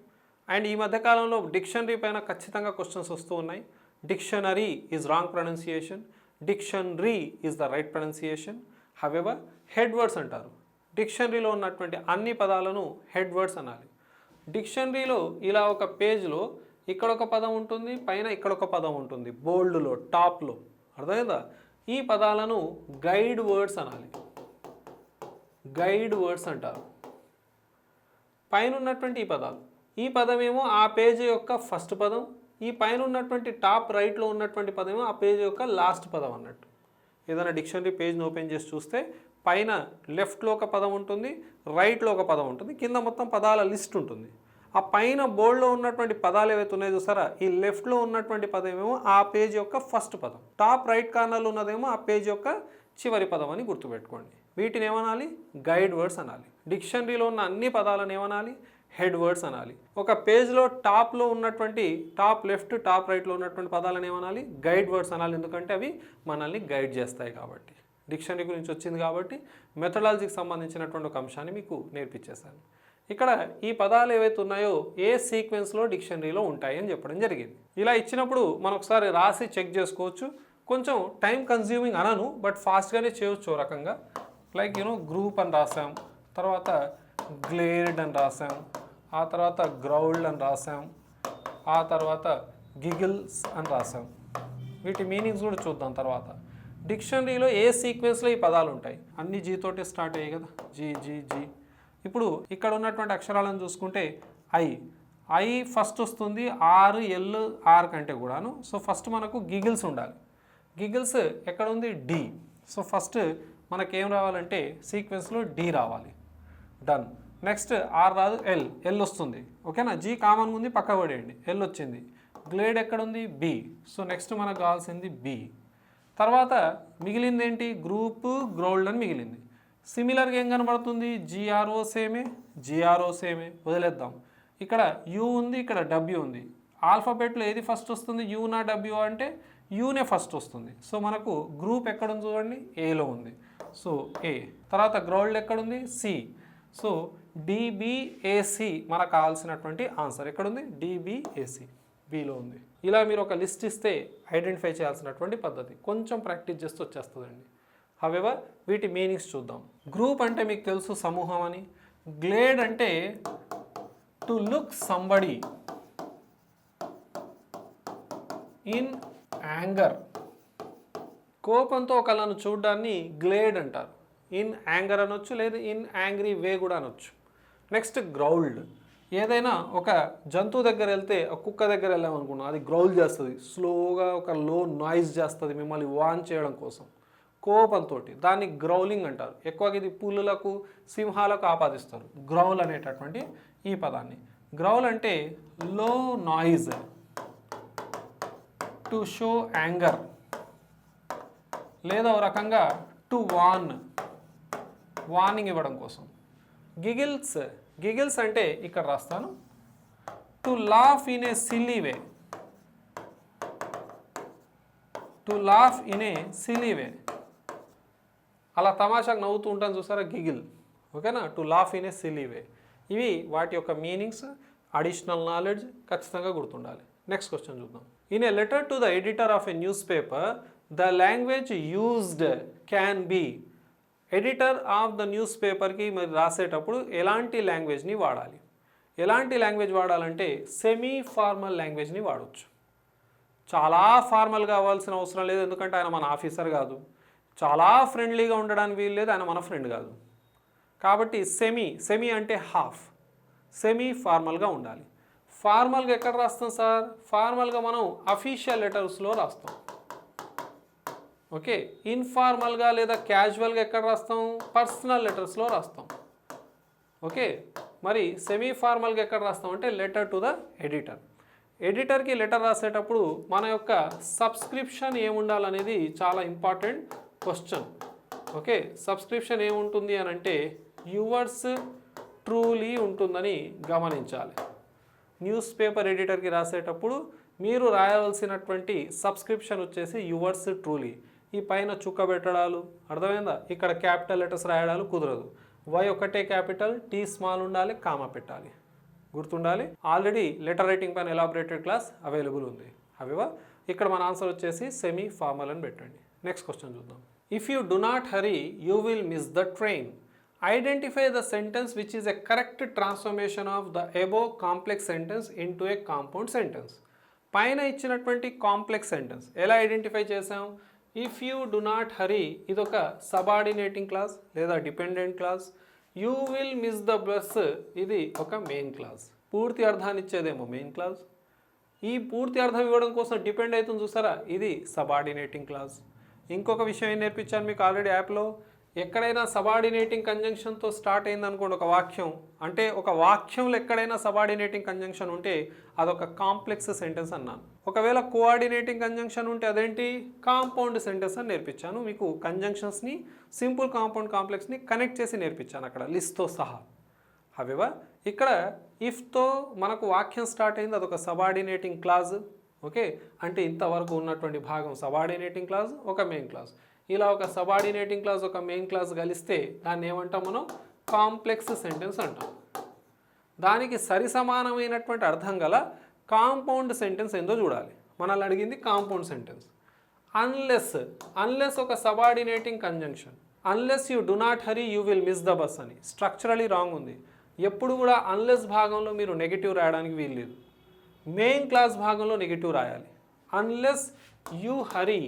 అండ్ ఈ మధ్యకాలంలో డిక్షనరీ పైన ఖచ్చితంగా క్వశ్చన్స్ వస్తూ ఉన్నాయి. Dictionary is wrong pronunciation, dictionary is the right pronunciation. However head words అంటారు. డిక్షనరీలో ఉన్నటువంటి అన్ని పదాలను హెడ్ వర్డ్స్ అనాలి. డిక్షనరీలో ఇలా ఒక పేజ్లో ఇక్కడ ఒక పదం ఉంటుంది, పైన ఇక్కడ ఒక పదం ఉంటుంది, బోల్డ్లో టాప్లో, అర్థమైందా? ఈ పదాలను గైడ్ వర్డ్స్ అనాలి. గైడ్ వర్డ్స్ అంటారు. పైన ఉన్నటువంటి ఈ పదాలు, ఈ పదమేమో ఆ పేజీ యొక్క ఫస్ట్ పదం, ఈ పైన ఉన్నటువంటి టాప్ రైట్లో ఉన్నటువంటి పదమేమో ఆ పేజీ యొక్క లాస్ట్ పదం అన్నట్టు. ఏదైనా డిక్షనరీ పేజ్ని ఓపెన్ చేసి చూస్తే పైన లెఫ్ట్లో ఒక పదం ఉంటుంది, రైట్లో ఒక పదం ఉంటుంది, కింద మొత్తం పదాల లిస్ట్ ఉంటుంది. ఆ పైన బోర్డులో ఉన్నటువంటి పదాలు ఏవైతే ఉన్నాయో చూసారా, ఈ లెఫ్ట్లో ఉన్నటువంటి పదమేమో ఆ పేజ్ యొక్క ఫస్ట్ పదం, టాప్ రైట్ కార్నర్లో ఉన్నదేమో ఆ పేజ్ యొక్క చివరి పదం అని గుర్తుపెట్టుకోండి. వీటిని ఏమనాలి? గైడ్ వర్డ్స్ అనాలి. డిక్షనరీలో ఉన్న అన్ని పదాలను ఏమనాలి? హెడ్ వర్డ్స్ అనాలి. ఒక పేజ్లో టాప్లో ఉన్నటువంటి టాప్ లెఫ్ట్ టాప్ రైట్లో ఉన్నటువంటి పదాలను ఏమనాలి? గైడ్ వర్డ్స్ అనాలి. ఎందుకంటే అవి మనల్ని గైడ్ చేస్తాయి కాబట్టి. డిక్షనరీ గురించి వచ్చింది కాబట్టి మెథడాలజీకి సంబంధించినటువంటి ఒక అంశాన్ని మీకు నేర్పించేశాను. ఇక్కడ ఈ పదాలు ఏవైతే ఉన్నాయో ఏ సీక్వెన్స్లో డిక్షనరీలో ఉంటాయి అని చెప్పడం జరిగింది. ఇలా ఇచ్చినప్పుడు మనం ఒకసారి రాసి చెక్ చేసుకోవచ్చు. కొంచెం టైం కన్జ్యూమింగ్ అనను, బట్ ఫాస్ట్గానే చేయవచ్చు. ఓ రకంగా లైక్ గ్రూప్ అని రాసాం, తర్వాత గ్లేర్డ్ అని రాసాం, ఆ తర్వాత గ్రౌల్డ్ అని రాసాం, ఆ తర్వాత గిగిల్స్ అని రాసాం. వీటి మీనింగ్స్ కూడా చూద్దాం తర్వాత. డిక్షనరీలో ఏ సీక్వెన్స్లో ఈ పదాలు ఉంటాయి? అన్ని జీ తోటి స్టార్ట్ అయ్యాయి కదా, జీ జీ జీ. ఇప్పుడు ఇక్కడ ఉన్నటువంటి అక్షరాలను చూసుకుంటే ఐ ఫస్ట్ వస్తుంది, ఆర్ ఎల్ ఆర్ కంటే కూడాను. సో ఫస్ట్ మనకు గిగిల్స్ ఉండాలి. గిగిల్స్ ఎక్కడ ఉంది? డి. సో ఫస్ట్ మనకేం రావాలంటే సీక్వెన్స్లో డి రావాలి. డన్. నెక్స్ట్ ఆర్ రాదు, ఎల్ వస్తుంది. ఓకేనా? జీ కామన్గా ఉంది, పక్క పడేయండి. ఎల్ వచ్చింది. గ్లేడ్ ఎక్కడ ఉంది? బి. సో నెక్స్ట్ మనకు కావాల్సింది బి. తర్వాత మిగిలింది ఏంటి? గ్రూప్, గ్రౌల్డ్ అని మిగిలింది. సిమిలర్గా ఏం కనబడుతుంది? జిఆర్ఓ సేమే. వదిలేద్దాం. ఇక్కడ యూ ఉంది, ఇక్కడ డబ్ల్యూ ఉంది. ఆల్ఫాబెట్లో ఏది ఫస్ట్ వస్తుంది? యూనా డబ్ల్యూ అంటే యూనే ఫస్ట్ వస్తుంది. సో మనకు గ్రూప్ ఎక్కడుంది చూడండి, ఏలో ఉంది. సో ఏ. తర్వాత గ్రౌల్డ్ ఎక్కడుంది? సి. సో డిబిఏసి మనకు కావాల్సినటువంటి ఆన్సర్ ఎక్కడుంది? డిబిఏసి, బిలో ఉంది. ఇలా మీరు ఒక లిస్ట్ ఇస్తే ఐడెంటిఫై చేయాల్సినటువంటి పద్ధతి. కొంచెం ప్రాక్టీస్ చేస్తే వచ్చేస్తుందండి. హవెవర్ వీటి మీనింగ్స్ చూద్దాం. గ్రూప్ అంటే మీకు తెలుసు సమూహం అని. గ్లేడ్ అంటే to look somebody in anger. కోపంతో ఒకళ్ళను చూడడాన్ని గ్లేడ్ అంటారు. ఇన్ యాంగర్ అనొచ్చు, లేదా ఇన్ యాంగ్రీ వే కూడా అనొచ్చు. నెక్స్ట్ గ్రౌల్డ్. ఏదైనా ఒక జంతువు దగ్గర వెళ్తే, ఒక కుక్క దగ్గర వెళ్ళామనుకున్నాం, అది గ్రౌల్ చేస్తుంది, స్లోగా ఒక లో నాయిస్ చేస్తుంది మిమ్మల్ని వాన్ చేయడం కోసం కోపంతో. దాన్ని గ్రౌలింగ్ అంటారు. ఎక్కువగా ఇది పులులకు, సింహాలకు ఆపాదిస్తారు గ్రౌల్ అనేటటువంటి ఈ పదాన్ని. గ్రౌల్ అంటే లో నాయిస్ టు షో యాంగర్, లేదా ఒక రకంగా టు వార్నింగ్ ఇవ్వడం కోసం. గిగిల్స్ అంటే ఇక్కడ రాస్తాను, to laugh in a silly way. అలా తమాషాకు నవ్వుతూ ఉంటాను చూసారా, గిగిల్. ఓకేనా? To laugh in a silly way. ఇవి వాటి యొక్క మీనింగ్స్, అడిషనల్ నాలెడ్జ్ ఖచ్చితంగా గుర్తుండాలి. నెక్స్ట్ క్వశ్చన్ చూద్దాం. In a letter to the editor of a news paper the language used can be. Editor of the news పేపర్కి మరి రాసేటప్పుడు ఎలాంటి లాంగ్వేజ్ని వాడాలి? ఎలాంటి లాంగ్వేజ్ వాడాలంటే సెమీ ఫార్మల్ లాంగ్వేజ్ని వాడవచ్చు. చాలా ఫార్మల్గా అవ్వాల్సిన అవసరం లేదు, ఎందుకంటే ఆయన మన ఆఫీసర్ కాదు. చాలా ఫ్రెండ్లీగా ఉండడానికి వీలు లేదు, ఆయన మన ఫ్రెండ్ కాదు. కాబట్టి సెమీ అంటే హాఫ్, సెమీ ఫార్మల్గా ఉండాలి. ఫార్మల్గా ఎక్కడ రాస్తాం సార్? ఫార్మల్గా మనం అఫీషియల్ లెటర్స్లో రాస్తాం. ఓకే. ఇన్ఫార్మల్గా లేదా క్యాజువల్గా ఎక్కడ రాస్తాం? పర్సనల్ లెటర్స్లో రాస్తాం. ఓకే, మరి సెమీ ఫార్మల్గా ఎక్కడ రాస్తామంటే లెటర్ టు ద ఎడిటర్. ఎడిటర్కి లెటర్ రాసేటప్పుడు మన యొక్క సబ్స్క్రిప్షన్ ఏముండాలనేది చాలా ఇంపార్టెంట్ క్వశ్చన్. ఓకే, సబ్స్క్రిప్షన్ ఏముంటుంది అని అంటే యువర్స్ ట్రూలీ ఉంటుందని గమనించాలి. న్యూస్ పేపర్ ఎడిటర్కి రాసేటప్పుడు మీరు రాయవలసినటువంటి సబ్స్క్రిప్షన్ వచ్చేసి యువర్స్ ట్రూలీ. ఈ పైన చుక్క పెట్టడాలు అర్థమైందా, ఇక్కడ క్యాపిటల్ లెటర్స్ రాయడాలు కుదరదు. వై ఒకటే క్యాపిటల్, టీ స్మాల్ ఉండాలి, కామా పెట్టాలి, గుర్తుండాలి. ఆల్రెడీ లెటర్ రైటింగ్ పైన ఎలాబరేటెడ్ క్లాస్ అవైలబుల్ ఉంది. అవివా ఇక్కడ మన ఆన్సర్ వచ్చేసి సెమీ ఫార్మల్ అని పెట్టండి. నెక్స్ట్ క్వశ్చన్ చూద్దాం. If you do not hurry you will miss the train. Identify the sentence which is a correct transformation of the above complex sentence into A compound sentence. పైన ఇచ్చినటువంటి complex sentence ఎలా identify చేసాం? If you do not హరీ ఇదొక subordinating class లేదా dependent class. You will miss the bus ఇది ఒక main class. పూర్తి అర్థాన్ని ఇచ్చేదేమో మెయిన్ క్లాస్. ఈ పూర్తి అర్థం ఇవ్వడం కోసం డిపెండ్ అవుతుంది చూసారా, ఇది సబార్డినేటింగ్ క్లాస్. ఇంకొక విషయం ఏం నేర్పించాను మీకు ఆల్రెడీ యాప్లో, ఎక్కడైనా సబార్డినేటింగ్ కంజంక్షన్తో స్టార్ట్ అయింది అనుకోండి ఒక వాక్యం, అంటే ఒక వాక్యంలో ఎక్కడైనా సబార్డినేటింగ్ కంజంక్షన్ ఉంటే అదొక కాంప్లెక్స్ సెంటెన్స్ అన్నాను. ఒకవేళ కోఆర్డినేటింగ్ కంజంక్షన్ ఉంటే అదేంటి, కాంపౌండ్ సెంటెన్స్ అని నేర్పించాను మీకు. కంజంక్షన్స్ని సింపుల్, కాంపౌండ్, కాంప్లెక్స్ని కనెక్ట్ చేసి నేర్పించాను అక్కడ లిస్ట్తో సహా. అవివా ఇక్కడ ఇఫ్తో మనకు వాక్యం స్టార్ట్ అయింది, అదొక సబార్డినేటింగ్ క్లాజ్. ఓకే, అంటే ఇంతవరకు ఉన్నటువంటి భాగం సబార్డినేటింగ్ క్లాజ్, ఒక మెయిన్ క్లాజ్. ఇలా ఒక సబార్డినేటింగ్ క్లాజ్ ఒక మెయిన్ క్లాజ్ కలిస్తే దాన్ని ఏమంటాం మనం, కాంప్లెక్స్ సెంటెన్స్ అంటాం. దానికి సరి సమానమైనటువంటి అర్థం గల కాంపౌండ్ సెంటెన్స్ ఏందో చూడాలి. మనల్ని అడిగింది కాంపౌండ్ సెంటెన్స్. అన్లెస్ ఒక subordinating conjunction. Unless you do not hurry you will miss the bus అని స్ట్రక్చరలీ రాంగ్ ఉంది. ఎప్పుడు కూడా అన్లెస్ భాగంలో మీరు నెగిటివ్ రాయడానికి వీల్లేదు. మెయిన్ క్లాస్ భాగంలో నెగిటివ్ రాయాలి. Unless you hurry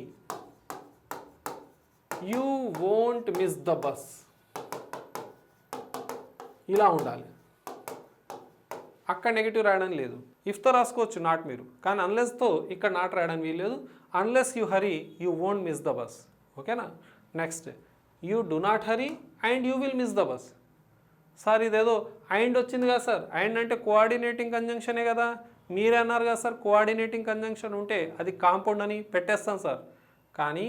you won't miss the bus ఇలా ఉండాలి. అక్కడ నెగిటివ్ రాయడం లేదు. ఇఫ్తో రాసుకోవచ్చు నాట్ మీరు, కానీ అన్లెస్తో ఇక్కడ నాట్ రాయడం వీల్లేదు. Unless you hurry you won't miss the bus. ఓకేనా. Next, you do not hurry and you will miss the bus. Sir ఇదేదో అండ్ వచ్చింది కదా సార్, అండ్ అంటే కోఆర్డినేటింగ్ కంజంక్షనే కదా, మీరే అన్నారు కదా సార్ కోఆర్డినేటింగ్ కంజంక్షన్ ఉంటే అది కాంపౌండ్ అని పెట్టేస్తాను సార్. కానీ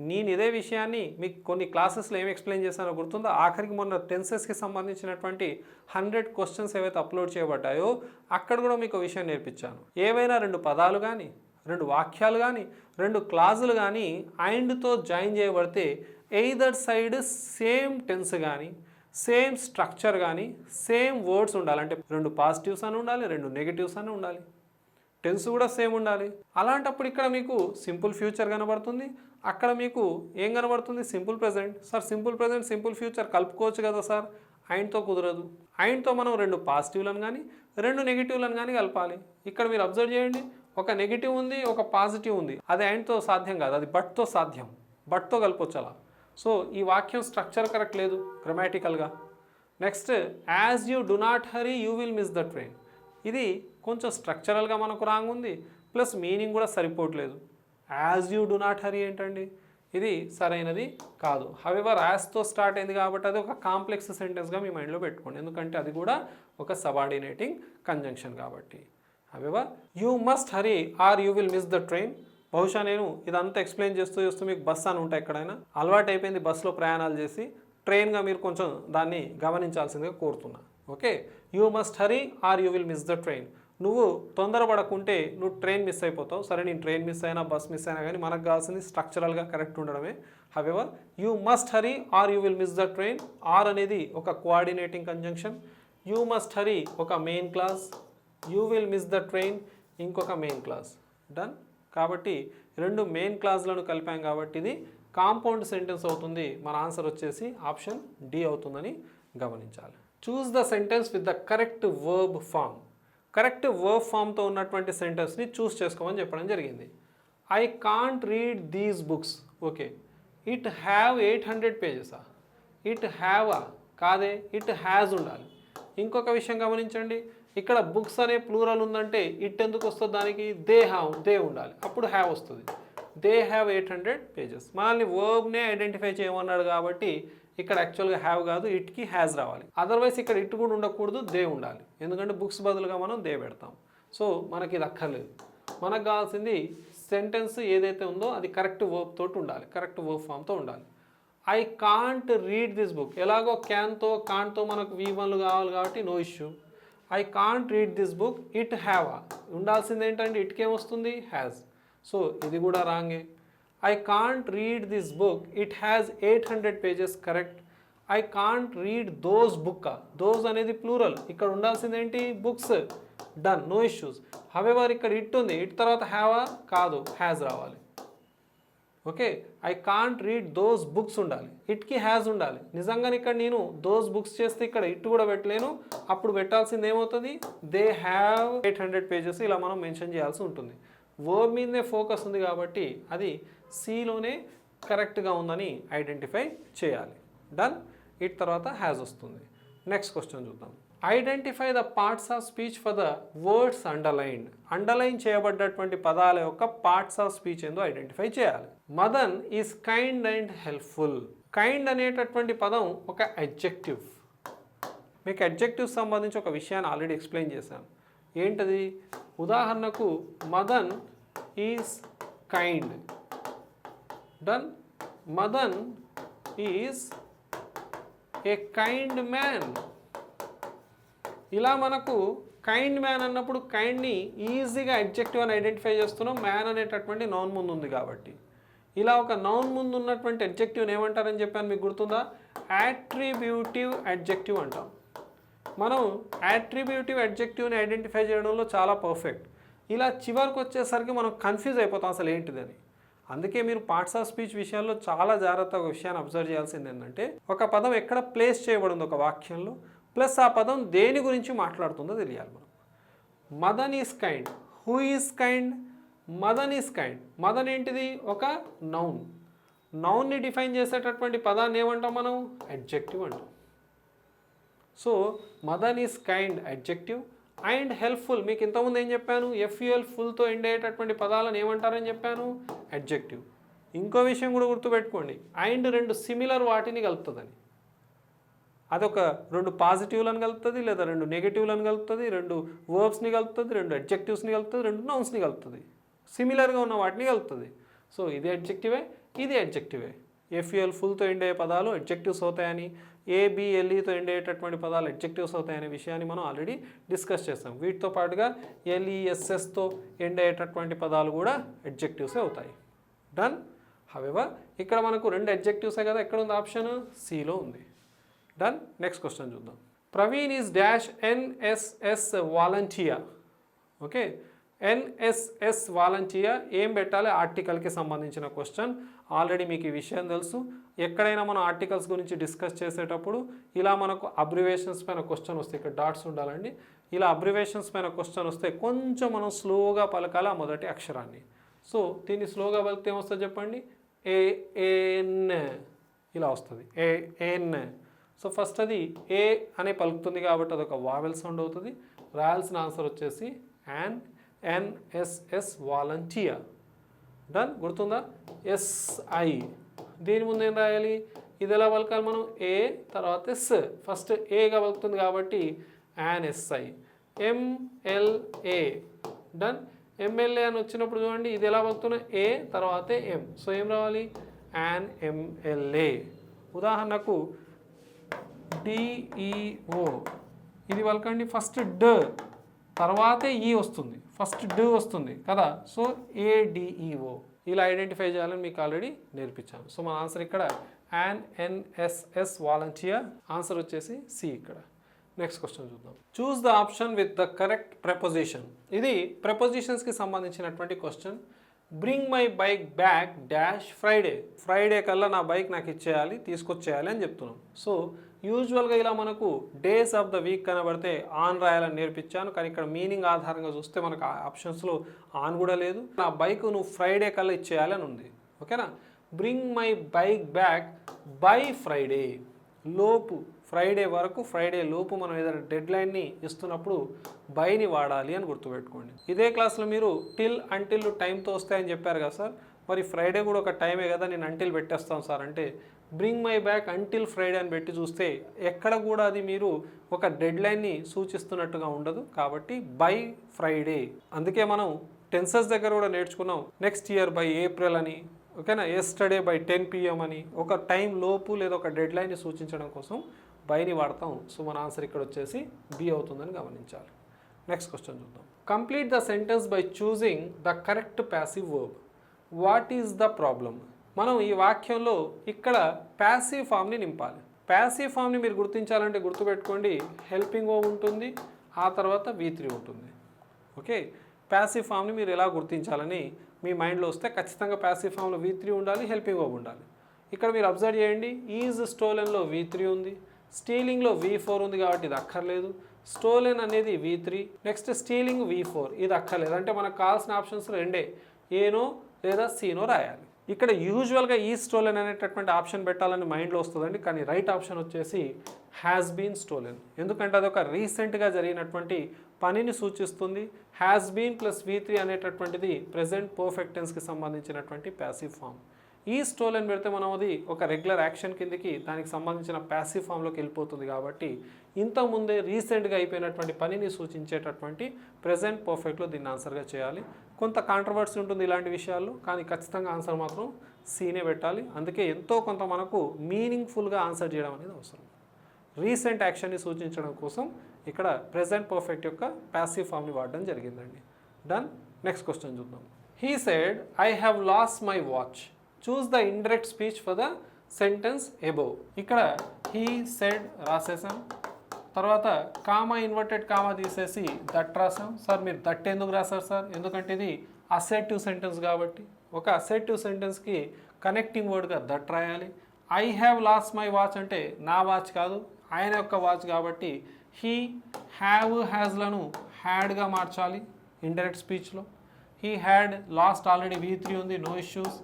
నేను ఇదే విషయాన్ని మీకు కొన్ని క్లాసెస్లో ఏమి ఎక్స్ప్లెయిన్ చేశానో గుర్తుందో, ఆఖరికి మొన్న టెన్సెస్కి సంబంధించినటువంటి 100 క్వశ్చన్స్ ఏవైతే అప్లోడ్ చేయబడ్డాయో అక్కడ కూడా మీకు విషయం నేర్పించాను. ఏవైనా 2 పదాలు కానీ 2 వాక్యాలు కానీ 2 క్లాజులు కానీ అండ్తో జాయిన్ చేయబడితే ఎయిదర్ సైడ్ సేమ్ టెన్స్ కానీ సేమ్ స్ట్రక్చర్ కానీ సేమ్ వర్డ్స్ ఉండాలి. అంటే 2 పాజిటివ్స్ అని ఉండాలి, 2 నెగిటివ్స్ అని ఉండాలి, టెన్స్ కూడా సేమ్ ఉండాలి. అలాంటప్పుడు ఇక్కడ మీకు సింపుల్ ఫ్యూచర్ కనబడుతుంది, అక్కడ మీకు ఏం కనబడుతుంది, simple present. Sir simple present simple future కలుపుకోవచ్చు కదా సార్, అండ్తో కుదరదు. అండ్తో మనం 2 పాజిటివ్లను కానీ 2 నెగిటివ్లను కానీ కలపాలి. ఇక్కడ మీరు అబ్జర్వ్ చేయండి, ఒక నెగిటివ్ ఉంది, ఒక పాజిటివ్ ఉంది. అది అండ్తో సాధ్యం కాదు, అది బట్తో సాధ్యం. బట్తో కలపొచ్చు అలా. సో ఈ వాక్యం స్ట్రక్చర్ కరెక్ట్ లేదు గ్రామాటికల్గా. Next, as you do not hurry you will miss the train. ఇది కొంచెం స్ట్రక్చరల్గా మనకు రాంగ్ ఉంది, ప్లస్ మీనింగ్ కూడా సరిపోవట్లేదు. యాజ్ యూ డు నాట్ హరీ ఏంటండి, ఇది సరైనది కాదు. హవెవర్ యాజ్తో స్టార్ట్ అయింది కాబట్టి అది ఒక కాంప్లెక్స్ సెంటెన్స్గా మీ మైండ్లో పెట్టుకోండి, ఎందుకంటే అది కూడా ఒక సబార్డినేటింగ్ కంజంక్షన్ కాబట్టి. However you must hurry or you will miss the train. బహుశా నేను ఇదంతా ఎక్స్ప్లెయిన్ చేస్తూ మీకు బస్ అని ఉంటాయి, ఎక్కడైనా అలవాటు అయిపోయింది బస్సులో ప్రయాణాలు చేసి, ట్రైన్గా మీరు కొంచెం దాన్ని గమనించాల్సిందిగా కోరుతున్నా. Okay, you must hurry or you will miss the train. నువ్వు తొందరపడకుంటే నువ్వు ట్రైన్ మిస్ అయిపోతావు. సరే, నేను ట్రైన్ మిస్ అయినా బస్ మిస్ అయినా కానీ మనకు కావాల్సింది స్ట్రక్చరల్గా కరెక్ట్ ఉండడమే. However you must hurry or you will miss the train. Or అనేది ఒక coordinating conjunction, you must hurry ఒక main clause, you will miss the train ఇంకొక మెయిన్ క్లాస్. డన్. కాబట్టి 2 మెయిన్ క్లాజ్లను కలిపాం కాబట్టి ఇది కాంపౌండ్ సెంటెన్స్ అవుతుంది. మన ఆన్సర్ వచ్చేసి ఆప్షన్ డి అవుతుందని గమనించాలి. Choose the sentence with the correct verb form. Correct verb ఫామ్తో ఉన్నటువంటి సెంటెన్స్ని చూస్ చేసుకోమని చెప్పడం జరిగింది. I can't read these books. Okay, it have 800 పేజెసా? ఇట్ హ్యావా? కాదే, ఇట్ హ్యాజ్ ఉండాలి. ఇంకొక విషయం గమనించండి, ఇక్కడ బుక్స్ అనే ప్లూరల్ ఉందంటే ఇట్ ఎందుకు వస్తుంది దానికి, దే ఉండాలి, అప్పుడు హ్యావ్ వస్తుంది. They have 800 pages. మనల్ని వర్బ్నే ఐడెంటిఫై చేయమన్నాడు కాబట్టి ఇక్కడ యాక్చువల్గా హ్యావ్ కాదు, ఇట్కి హ్యాజ్ రావాలి. అదర్వైజ్ ఇక్కడ ఇట్ కూడా ఉండకూడదు, దే ఉండాలి. ఎందుకంటే బుక్స్ బదులుగా మనం దే పెడతాం. సో మనకి ఇది అక్కర్లేదు. మనకు కావాల్సింది సెంటెన్స్ ఏదైతే ఉందో అది కరెక్ట్ వర్బ్ తోటి ఉండాలి, కరెక్ట్ వర్బ్ ఫామ్తో ఉండాలి. I can't read this book, ఎలాగో క్యాన్తో కాంట్తో మనకు V1లు కావాలి కాబట్టి no issue. I can't read this book, it have ఉండాల్సింది ఏంటంటే ఇట్కి ఏమొస్తుంది, హ్యాజ్. సో ఇది కూడా రాంగే. I can't read this book, it has 800 pages, correct. I can't read those book, those అనేది ప్లూరల్, ఇక్కడ ఉండాల్సింది ఏంటి, books, done, no issues. However ఇక్కడ ఇట్ ఉంది, ఇట్ తర్వాత హ్యావా కాదు, హ్యాజ్ రావాలి. Okay, I can't read those books ఉండాలి, ఇట్కి హ్యాజ్ ఉండాలి. నిజంగానే ఇక్కడ నేను దోస్ బుక్స్ చేస్తే ఇక్కడ ఇట్ కూడా పెట్టలేను, అప్పుడు పెట్టాల్సింది ఏమవుతుంది, దే హ్యావ్ 800 pages, ఇలా మనం మెన్షన్ చేయాల్సి ఉంటుంది. వర్బ్ మీదనే ఫోకస్ ఉంది కాబట్టి అది సిలోనే కరెక్ట్గా ఉందని ఐడెంటిఫై చేయాలి. డన్. ఇట్ తర్వాత హ్యాజ్ వస్తుంది. నెక్స్ట్ క్వశ్చన్ చూద్దాం. Identify the parts of speech for the words underlined. Underline చేయబడ్డటువంటి పదాల యొక్క పార్ట్స్ ఆఫ్ స్పీచ్ ఏందో ఐడెంటిఫై చేయాలి. Madan is kind and helpful. Kind అనేటటువంటి పదం ఒక అడ్జెక్టివ్. మీకు అడ్జెక్టివ్ సంబంధించి ఒక విషయాన్ని ఆల్రెడీ ఎక్స్ప్లెయిన్ చేశాను. ఏంటది? ఉదాహరణకు Madan is kind. Done. Madan is a kind man. ఇలా మనకు కైండ్ మ్యాన్ అన్నప్పుడు కైండ్ని ఈజీగా అడ్జెక్టివ్ అని ఐడెంటిఫై చేస్తున్నాం, మ్యాన్ అనేటటువంటి నౌన్ ముందు ఉంది కాబట్టి. ఇలా ఒక నౌన్ ముందు ఉన్నటువంటి అడ్జెక్టివ్ని ఏమంటారని చెప్పాను, మీకు గుర్తుందా? యాట్రిబ్యూటివ్ అడ్జెక్టివ్ అంటాం. మనం యాట్రిబ్యూటివ్ అడ్జెక్టివ్ని ఐడెంటిఫై చేయడంలో చాలా పర్ఫెక్ట్. ఇలా చివరికి వచ్చేసరికి మనం కన్ఫ్యూజ్ అయిపోతాం అసలు ఏంటిదని. అందుకే మీరు పార్ట్స్ ఆఫ్ స్పీచ్ విషయాల్లో చాలా జాగ్రత్తగా ఒక విషయాన్ని అబ్జర్వ్ చేయాల్సింది ఏంటంటే, ఒక పదం ఎక్కడ ప్లేస్ చేయబడింది ఒక వాక్యంలో, ప్లస్ ఆ పదం దేని గురించి మాట్లాడుతుందో తెలియాలి మనం. Madan is kind. Who is kind? Madan is kind. Madan ఏంటిది? ఒక నౌన్. నౌన్ని డిఫైన్ చేసేటటువంటి పదాన్ని ఏమంటాం మనం? అడ్జెక్టివ్ అంటాం. So Madan is kind adjective and helpful. మీకు ఇంతకుముందు ఏం చెప్పాను? ఎఫ్యూఎల్ ఫుల్తో ఎండ్ అయ్యేటటువంటి పదాలను ఏమంటారని చెప్పాను? అడ్జెక్టివ్. ఇంకో విషయం కూడా గుర్తుపెట్టుకోండి, అండ్ రెండు సిమిలర్ వాటిని కలుపుతుందని. అదొక రెండు పాజిటివ్లను కలుపుతుంది, లేదా రెండు నెగిటివ్లను కలుపుతుంది, రెండు వర్బ్స్ని కలుపుతుంది, రెండు అడ్జెక్టివ్స్ని కలుపుతుంది, రెండు నౌన్స్ని కలుపుతుంది, సిమిలర్గా ఉన్న వాటిని కలుపుతుంది. సో ఇది అడ్జెక్టివే, ఇది అడ్జెక్టివే. ఎఫ్యూఎల్ ఫుల్తో ఎండ్ అయ్యే పదాలు అడ్జెక్టివ్స్ అవుతాయని, ఏబిఎల్ఈతో ఎండ్ అయ్యేటటువంటి పదాలు అడ్జెక్టివ్స్ అవుతాయనే విషయాన్ని మనం ఆల్రెడీ డిస్కస్ చేస్తాం. వీటితో పాటుగా ఎల్ఈఎస్ఎస్తో ఎండ్ అయ్యేటటువంటి పదాలు కూడా అడ్జెక్టివ్సే అవుతాయి. డన్. హవెవర్ ఇక్కడ మనకు రెండు అడ్జెక్టివ్సే కదా, ఎక్కడ ఉంది ఆప్షన్? సిలో ఉంది. డన్. నెక్స్ట్ క్వశ్చన్ చూద్దాం. Praveen is dash NSS volunteer. Okay, NSS volunteer ఏం పెట్టాలి? ఆర్టికల్కి సంబంధించిన క్వశ్చన్. ఆల్రెడీ మీకు ఈ విషయం తెలుసు. ఎక్కడైనా మనం ఆర్టికల్స్ గురించి డిస్కస్ చేసేటప్పుడు ఇలా మనకు అబ్రివేషన్స్ పైన క్వశ్చన్ వస్తే, ఇక్కడ డాట్స్ ఉండాలండి, ఇలా అబ్రివేషన్స్ పైన క్వశ్చన్ వస్తే కొంచెం మనం స్లోగా పలకాలి ఆ మొదటి అక్షరాన్ని. సో దీన్ని స్లోగా పలికితే ఏమొస్తుంది చెప్పండి? ఏఎన్ ఇలా వస్తుంది, ఏఎన్. సో ఫస్ట్ అది ఏ అనే పలుకుతుంది కాబట్టి అదొక వావెల్ సౌండ్ అవుతుంది. రాయాల్సిన ఆన్సర్ వచ్చేసి ఎన్ఎస్ఎస్ వాలంటీర్. డన్. గుర్తుందా? ఎస్ఐ. దీని ముందు ఏం రాయాలి? ఇది ఎలా పలకాలి మనం? ఏ తర్వాత ఎస్. ఫస్ట్ ఏగా పలుకుతుంది కాబట్టి ఎన్ఎస్ఐ. ఎంఎల్ఏ. డన్. ఎంఎల్ఏ అని వచ్చినప్పుడు చూడండి, ఇది ఎలా పలుకుతున్నా? ఏ తర్వాత ఎం. సో ఏం రావాలి? ఎంఎల్ఏ. ఉదాహరణకు డిఈఓ. ఇది పలకండి, ఫస్ట్ డ తర్వాతే ఈ వస్తుంది, ఫస్ట్ డ్ వస్తుంది కదా. సో ఏడిఈఓ. ఇలా ఐడెంటిఫై చేయాలని మీకు ఆల్రెడీ నేర్పించాను. సో మన ఆన్సర్ ఇక్కడ ఎన్ఎస్ఎస్ వాలంటీర్. ఆన్సర్ వచ్చేసి సి ఇక్కడ. నెక్స్ట్ క్వశ్చన్ చూద్దాం. Choose the option with the correct preposition. ఇది ప్రపోజిషన్స్కి సంబంధించినటువంటి question. Bring my bike back dash Friday. Friday కల్లా నా బైక్ నాకు ఇచ్చేయాలి, తీసుకొచ్చేయాలి అని చెప్తున్నాం. సో యూజువల్గా ఇలా మనకు డేస్ ఆఫ్ ద వీక్ కనబడితే ఆన్ రాయాలని నేర్పించాను, కానీ ఇక్కడ మీనింగ్ ఆధారంగా చూస్తే మనకు ఆప్షన్స్లో ఆన్ కూడా లేదు. నా బైక్ నువ్వు ఫ్రైడే కల్లా ఇచ్చేయాలి అని ఉంది. ఓకేనా? Bring my bike back by Friday. లోపు, ఫ్రైడే వరకు, ఫ్రైడే లోపు మనం ఏదైనా డెడ్ లైన్ని ఇస్తున్నప్పుడు బైని వాడాలి అని గుర్తుపెట్టుకోండి. ఇదే క్లాస్లో మీరు టిల్ అంటిల్ టైంతో వస్తాయని చెప్పారు కదా సార్, మరి ఫ్రైడే కూడా ఒక టైమే కదా, నేను అంటిల్ పెట్టేస్తాను సార్ అంటే bring my back until Friday అని పెట్టి చూస్తే ఎక్కడ కూడా అది మీరు ఒక డెడ్ లైన్ని సూచిస్తున్నట్టుగా ఉండదు. కాబట్టి బై ఫ్రైడే. అందుకే మనం టెన్సెస్ దగ్గర కూడా నేర్చుకున్నాం నెక్స్ట్ ఇయర్ బై ఏప్రిల్ అని, ఓకేనా, ఎస్టర్డే బై 10 PM అని ఒక టైం లోపు లేదా ఒక డెడ్ లైన్ని సూచించడం కోసం బైని వాడతాం. సో మన ఆన్సర్ ఇక్కడ వచ్చేసి బి అవుతుందని గమనించాలి. నెక్స్ట్ క్వశ్చన్ చూద్దాం. Complete the sentence by choosing the correct passive verb. What is the problem? మనం ఈ వాక్యంలో ఇక్కడ ప్యాసివ్ ఫామ్ని నింపాలి. ప్యాసివ్ ఫామ్ని మీరు గుర్తించాలంటే గుర్తుపెట్టుకోండి, హెల్పింగ్ వర్బ్ ఉంటుంది, ఆ తర్వాత V3 ఉంటుంది. ఓకే, ప్యాసివ్ ఫామ్ని మీరు ఎలా గుర్తించాలని మీ మైండ్లో వస్తే ఖచ్చితంగా ప్యాసివ్ ఫామ్లో V3 ఉండాలి, హెల్పింగ్ వర్బ్ ఉండాలి. ఇక్కడ మీరు అబ్జర్వ్ చేయండి, ఈజ్ స్టోలెన్లో V3 ఉంది, స్టీలింగ్లో V4 ఉంది కాబట్టి ఇది అక్కర్లేదు. స్టోలెన్ అనేది V3, నెక్స్ట్ స్టీలింగ్ V4, ఇది అక్కర్లేదు. అంటే మనకు కావాల్సిన ఆప్షన్స్ రెండే, ఏనో లేదా సీనో రాయాలి. ఇక్కడ యూజువల్గా ఈ స్టోలెన్ అనేటటువంటి ఆప్షన్ పెట్టాలని మైండ్లో వస్తుందండి, కానీ రైట్ ఆప్షన్ వచ్చేసి హ్యాస్ బీన్ స్టోలెన్. ఎందుకంటే అది ఒక రీసెంట్గా జరిగినటువంటి పనిని సూచిస్తుంది. హ్యాస్ బీన్ ప్లస్ V3 అనేటటువంటిది ప్రెజెంట్ పర్ఫెక్ట్ టెన్స్కి సంబంధించినటువంటి ప్యాసివ్ ఫామ్. ఈ స్టోలెన్ పెడితే మనం అది ఒక రెగ్యులర్ యాక్షన్ కిందకి దానికి సంబంధించిన ప్యాసివ్ ఫామ్లోకి వెళ్ళిపోతుంది. కాబట్టి ఇంతకుముందే రీసెంట్గా అయిపోయినటువంటి పనిని సూచించేటటువంటి ప్రెజెంట్ పర్ఫెక్ట్లో దీన్ని ఆన్సర్గా చేయాలి. కొంత కాంట్రవర్సీ ఉంటుంది ఇలాంటి విషయాల్లో, కానీ ఖచ్చితంగా ఆన్సర్ మాత్రం సీనే పెట్టాలి. అందుకే ఎంతో కొంత మనకు మీనింగ్ఫుల్గా ఆన్సర్ చేయడం అనేది అవసరం. రీసెంట్ యాక్షన్ని సూచించడం కోసం ఇక్కడ ప్రెజెంట్ పర్ఫెక్ట్ యొక్క ప్యాసివ్ ఫామ్ని వాడడం జరిగిందండి. డన్. నెక్స్ట్ క్వశ్చన్ చూద్దాం. He said I have lost my watch. Choose the indirect speech for the sentence above. ఇక్కడ హీ సెడ్ రాసేసాం, తర్వాత కామా ఇన్వర్టెడ్ కామా తీసేసి దట్ రాసాం. సార్ మీరు దట్ ఎందుకు రాశారు సార్? ఎందుకంటే ఇది అసెర్టివ్ సెంటెన్స్ కాబట్టి. ఒక అసెర్టివ్ సెంటెన్స్కి కనెక్టింగ్ వర్డ్గా దట్ రాయాలి. I have lost my watch అంటే నా వాచ్ కాదు, ఆయన యొక్క వాచ్ కాబట్టి హీ హ్యావ్ హ్యాజ్లను హ్యాడ్గా మార్చాలి ఇండైరెక్ట్ స్పీచ్లో. He had lost already V3 ఉంది, నో ఇష్యూస్.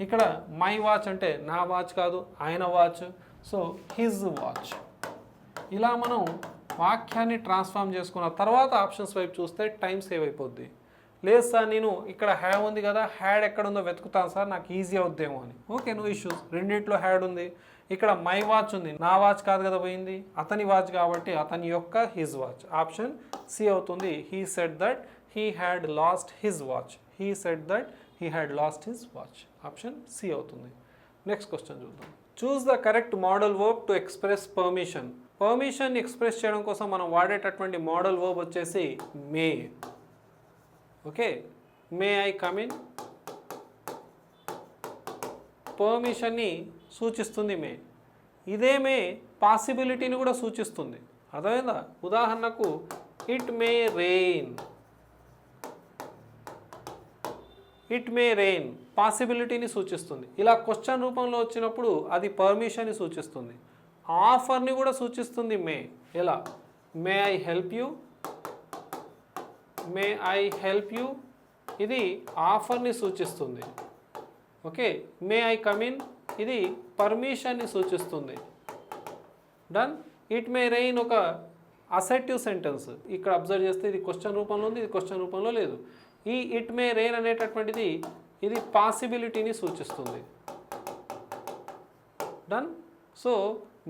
ఇక్కడ మై వాచ్ అంటే నా వాచ్ కాదు, ఆయన వాచ్, సో హిజ్ వాచ్. ఇలా మనం వాక్యాన్ని ట్రాన్స్ఫార్మ్ చేసుకున్న తర్వాత ఆప్షన్స్ వైపు చూస్తే టైం సేవ్ అయిపోద్ది. లేదు సార్ నేను ఇక్కడ హ్యావ్ ఉంది కదా, హ్యాడ్ ఎక్కడ ఉందో వెతుకుతాను సార్, నాకు ఈజీ అవుద్దేమో అని. Okay, no issues. రెండింటిలో హ్యాడ్ ఉంది. ఇక్కడ మై వాచ్ ఉంది, నా వాచ్ కాదు కదా పోయింది, అతని వాచ్ కాబట్టి అతని యొక్క హిజ్ వాచ్. ఆప్షన్ సి అవుతుంది. He said that he had lost his watch. He said that he had lost his watch. Option C అవుతుంది. నెక్స్ట్ క్వశ్చన్ చూద్దాం. Choose the correct modal verb to express permission. Permission express చేయడం కోసం మనం వాడేటటువంటి modal verb వచ్చేసి may. Okay, may I come in. పర్మిషన్ని సూచిస్తుంది may. ఇదే మే పాసిబిలిటీని కూడా సూచిస్తుంది. అర్థమైందా? ఉదాహరణకు it may rain. It may rain పాసిబిలిటీని సూచిస్తుంది. ఇలా క్వశ్చన్ రూపంలో వచ్చినప్పుడు అది పర్మిషన్ని సూచిస్తుంది. ఆఫర్ని కూడా సూచిస్తుంది మే. ఎలా? May I help you, may I help you, ఇది ఆఫర్ని సూచిస్తుంది. Okay, may I come in, ఇది పర్మిషన్ని సూచిస్తుంది. డన్. ఇట్ మే రెయిన్ ఒక అసెర్టివ్ సెంటెన్స్. ఇక్కడ అబ్జర్వ్ చేస్తే ఇది క్వశ్చన్ రూపంలో ఉంది, ఇది క్వశ్చన్ రూపంలో లేదు. ఈ ఇట్ మే రెయిన్ అనేటటువంటిది ఇది పాసిబిలిటీని సూచిస్తుంది. డన్. సో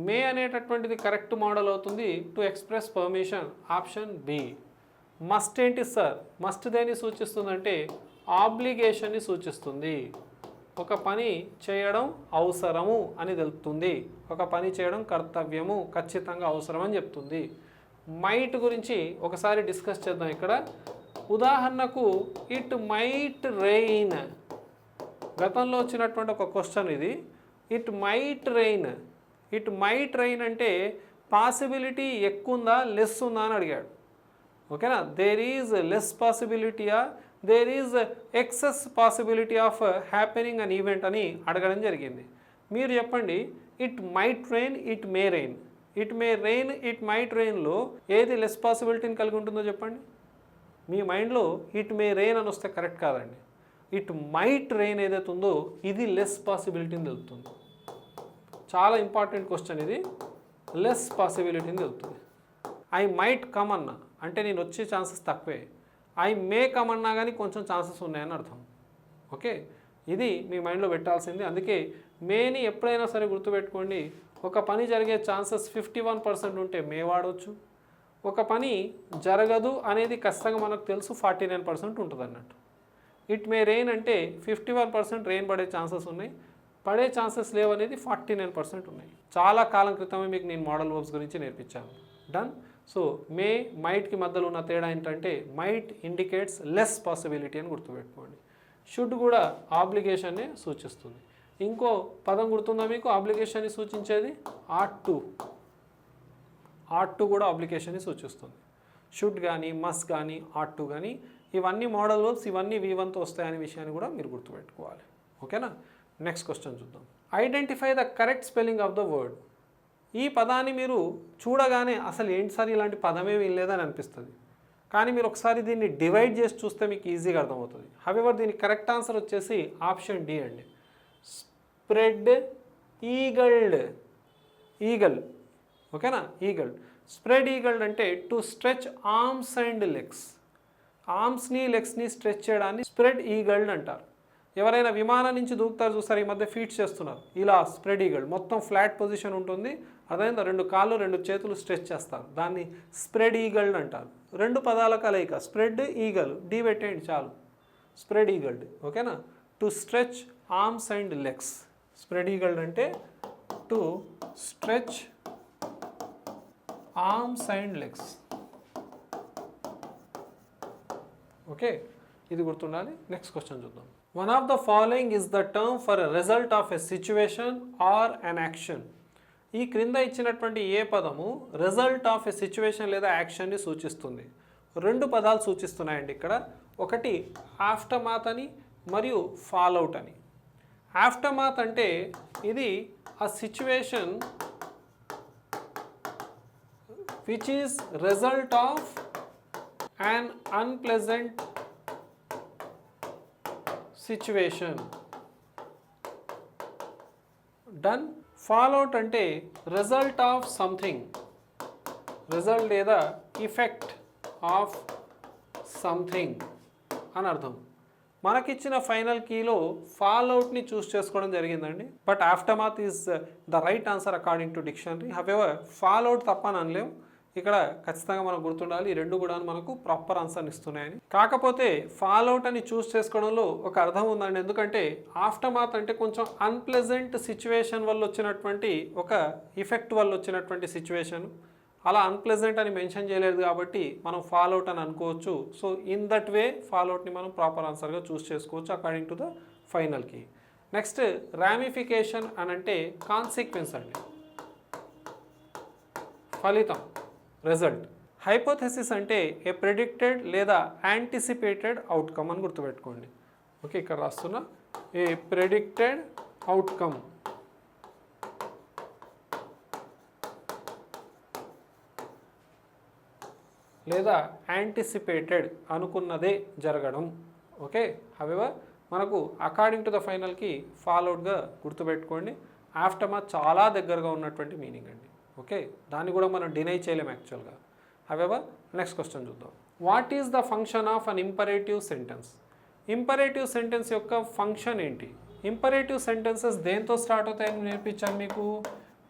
మే అనేటటువంటిది కరెక్ట్ మోడల్ అవుతుంది to express permission. Option B. Must ఏంటి సార్? మస్ట్ దేన్ని సూచిస్తుందంటే ఆబ్లిగేషన్ని సూచిస్తుంది. ఒక పని చేయడం అవసరము అని తెలుపుతుంది. ఒక పని చేయడం కర్తవ్యము, ఖచ్చితంగా అవసరం అని చెప్తుంది. మైట్ గురించి ఒకసారి డిస్కస్ చేద్దాం. ఇక్కడ ఉదాహరణకు ఇట్ మైట్ రెయిన్, గతంలో వచ్చినటువంటి ఒక క్వశ్చన్ ఇది. It might rain. It might rain అంటే పాసిబిలిటీ ఎక్కువ ఉందా లెస్ ఉందా అని అడిగాడు. ఓకేనా? దేర్ ఈజ్ లెస్ పాసిబిలిటీయా, there is excess possibility of happening an event అని అడగడం జరిగింది. మీరు చెప్పండి, it might rain, it may rain. It may rain, it might రెయిన్లో ఏది లెస్ పాసిబిలిటీని కలిగి ఉంటుందో చెప్పండి. మీ మైండ్లో ఇట్ మే రెయిన్ అని వస్తే కరెక్ట్ కాదండి. ఇట్ మైట్ రెయిన్ ఏదైతే ఉందో ఇది లెస్ పాసిబిలిటీని తెలుపుతుంది. చాలా ఇంపార్టెంట్ క్వశ్చన్ ఇది. లెస్ పాసిబిలిటీని తెలుపుతుంది. ఐ మైట్ కమ్ అన్నా అంటే నేను వచ్చే ఛాన్సెస్ తక్కువే. ఐ మే కమ్ అన్నా కానీ కొంచెం ఛాన్సెస్ ఉన్నాయని అర్థం. ఓకే, ఇది మీ మైండ్లో పెట్టాల్సింది. అందుకే మేని ఎప్పుడైనా సరే గుర్తుపెట్టుకోండి, ఒక పని జరిగే ఛాన్సెస్ 51% ఉంటే మే వాడవచ్చు, ఒక పని జరగదు అనేది ఖచ్చితంగా మనకు తెలుసు 49% ఉంటుంది అన్నట్టు. ఇట్ మే రెయిన్ అంటే 51% రెయిన్ పడే ఛాన్సెస్ ఉన్నాయి, పడే ఛాన్సెస్ లేవనేది 49% ఉన్నాయి. చాలా కాలం క్రితమే మీకు నేను మోడల్ వర్బ్స్ గురించి నేర్పించాను. డన్. సో మే మైట్కి మధ్యలో ఉన్న తేడా ఏంటంటే మైట్ ఇండికేట్స్ లెస్ పాసిబిలిటీ అని గుర్తుపెట్టుకోండి. షుడ్ కూడా ఆబ్లిగేషన్ని సూచిస్తుంది. ఇంకో పదం గుర్తుందా మీకు ఆబ్లిగేషన్ని సూచించేది? ఆట్ టు కూడా ఆబ్లిగేషన్ని సూచిస్తుంది. షుడ్ కానీ మస్ట్ కానీ ఆట్ టు కానీ ఇవన్నీ మోడల్ వర్బ్స్, ఇవన్నీ V1తో వస్తాయనే విషయాన్ని కూడా మీరు గుర్తుపెట్టుకోవాలి. ఓకేనా? నెక్స్ట్ క్వశ్చన్ చూద్దాం. Identify the correct spelling of the word. ఈ పదాన్ని మీరు చూడగానే అసలు ఏంటి సార్ ఇలాంటి పదమే వినలేదని అనిపిస్తుంది, కానీ మీరు ఒకసారి దీన్ని డివైడ్ చేసి చూస్తే మీకు ఈజీగా అర్థమవుతుంది. హవెవర్ దీనికి కరెక్ట్ ఆన్సర్ వచ్చేసి ఆప్షన్ డి అండి. Spread eagled. ఈగల్. ఓకేనా? ఈగల్డ్. స్ప్రెడ్ ఈగల్డ్ అంటే to stretch arms and legs. ఆర్మ్స్ని లెగ్స్ని స్ట్రెచ్ చేయడాన్ని స్ప్రెడ్ ఈగల్డ్ అంటారు. ఎవరైనా విమానం నుంచి దూకుతారు చూస్తారు, ఈ మధ్య ఫీట్స్ చేస్తున్నారు, ఇలా స్ప్రెడ్ ఈగల్డ్. మొత్తం ఫ్లాట్ పొజిషన్ ఉంటుంది, అదైనా 2 కాళ్ళు 2 చేతులు స్ట్రెచ్ చేస్తారు, దాన్ని స్ప్రెడ్ ఈగల్డ్ అంటారు. 2 పదాల కలయిక స్ప్రెడ్ ఈగల్, డి పెట్టేయండి చాలు, స్ప్రెడ్ ఈగల్డ్. ఓకేనా? To stretch arms and legs. Spread eagled అంటే to stretch arms and legs. Okay, ఇది గుర్తుండాలి. నెక్స్ట్ క్వశ్చన్ చూద్దాం. One of the following is the term for a result of a situation or an action. ఈ క్రింద ఇచ్చినటువంటి ఏ పదము result of a situation లేదా యాక్షన్ని సూచిస్తుంది? 2 పదాలు సూచిస్తున్నాయండి ఇక్కడ. ఒకటి ఆఫ్టర్మాత్ అని మరియు ఫాల్అవుట్ అని. ఆఫ్టర్మాత్ అంటే ఇది ఆ situation which is result of an unpleasant situation. Done. Fallout అంటే result of something, result లేదా effect of something అని అర్థం. మనకిచ్చిన ఫైనల్ కీలో ఫాల్అవుట్ని చూస్ చేసుకోవడం జరిగిందండి, but aftermath is the right answer according to dictionary. However fallout తప్ప అని అనలేం, ఇక్కడ ఖచ్చితంగా మనకు గుర్తుండాలి, ఈ 2 కూడా మనకు ప్రాపర్ ఆన్సర్ని ఇస్తున్నాయని. కాకపోతే ఫాల్అవుట్ అని చూస్ చేసుకోవడంలో ఒక అర్థం ఉందండి, ఎందుకంటే ఆఫ్టర్మాత్ అంటే కొంచెం అన్ప్లెజెంట్ సిచ్యువేషన్ వల్ల వచ్చినటువంటి ఒక ఇఫెక్ట్ వల్ల వచ్చినటువంటి సిచ్యువేషన్, అలా అన్ప్లెజెంట్ అని మెన్షన్ చేయలేదు కాబట్టి మనం ఫాల్అవుట్ అని అనుకోవచ్చు. సో ఇన్ దట్ వే ఫాల్అవుట్ని మనం ప్రాపర్ ఆన్సర్గా చూస్ చేసుకోవచ్చు according to the final key. Next ramification అని అంటే కాన్సిక్వెన్స్ అండి, ఫలితం, రిజల్ట్. హైపోథెసిస్ అంటే ఏ ప్రెడిక్టెడ్ లేదా యాంటిసిపేటెడ్ అవుట్కమ్ అని గుర్తుపెట్టుకోండి. ఓకే, ఇక్కడ రాస్తున్నా ఏ ప్రెడిక్టెడ్ అవుట్కమ్ లేదా యాంటిసిపేటెడ్ అనుకున్నదే జరగడం. ఓకే, హవెవర్ మనకు అకార్డింగ్ టు ద ఫైనల్కి ఫాల్అవుట్గా గుర్తుపెట్టుకోండి. ఆఫ్టర్మాత్ చాలా దగ్గరగా ఉన్నటువంటి మీనింగ్ అండి. ఓకే, దాన్ని కూడా మనం డినై చేయలేము యాక్చువల్గా. హవెవర్ నెక్స్ట్ క్వశ్చన్ చూద్దాం. What is the function of an imperative sentence? Imperative sentence యొక్క ఫంక్షన్ ఏంటి? ఇంపరేటివ్ సెంటెన్సెస్ దేంతో స్టార్ట్ అవుతాయని నేర్పించాను మీకు.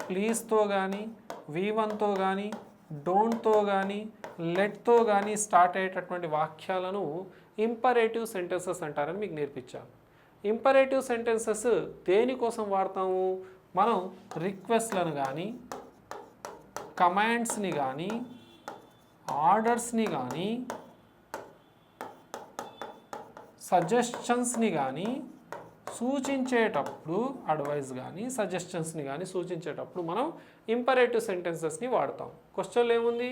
ప్లీజ్తో కానీ, V1తో కానీ, డోంట్తో కానీ, లెట్తో కానీ స్టార్ట్ అయ్యేటటువంటి వాక్యాలను ఇంపరేటివ్ సెంటెన్సెస్ అంటారని మీకు నేర్పించాను. ఇంపరేటివ్ సెంటెన్సెస్ దేనికోసం వాడతాము? మనం రిక్వెస్ట్లను కానీ, కమాండ్స్ని కానీ, ఆర్డర్స్ని కానీ, సజెషన్స్ని కానీ సూచించేటప్పుడు, అడ్వైస్ కానీ సజెషన్స్ని కానీ సూచించేటప్పుడు మనం ఇంపరేటివ్ సెంటెన్సెస్ని వాడతాం. క్వశ్చన్లో ఏముంది?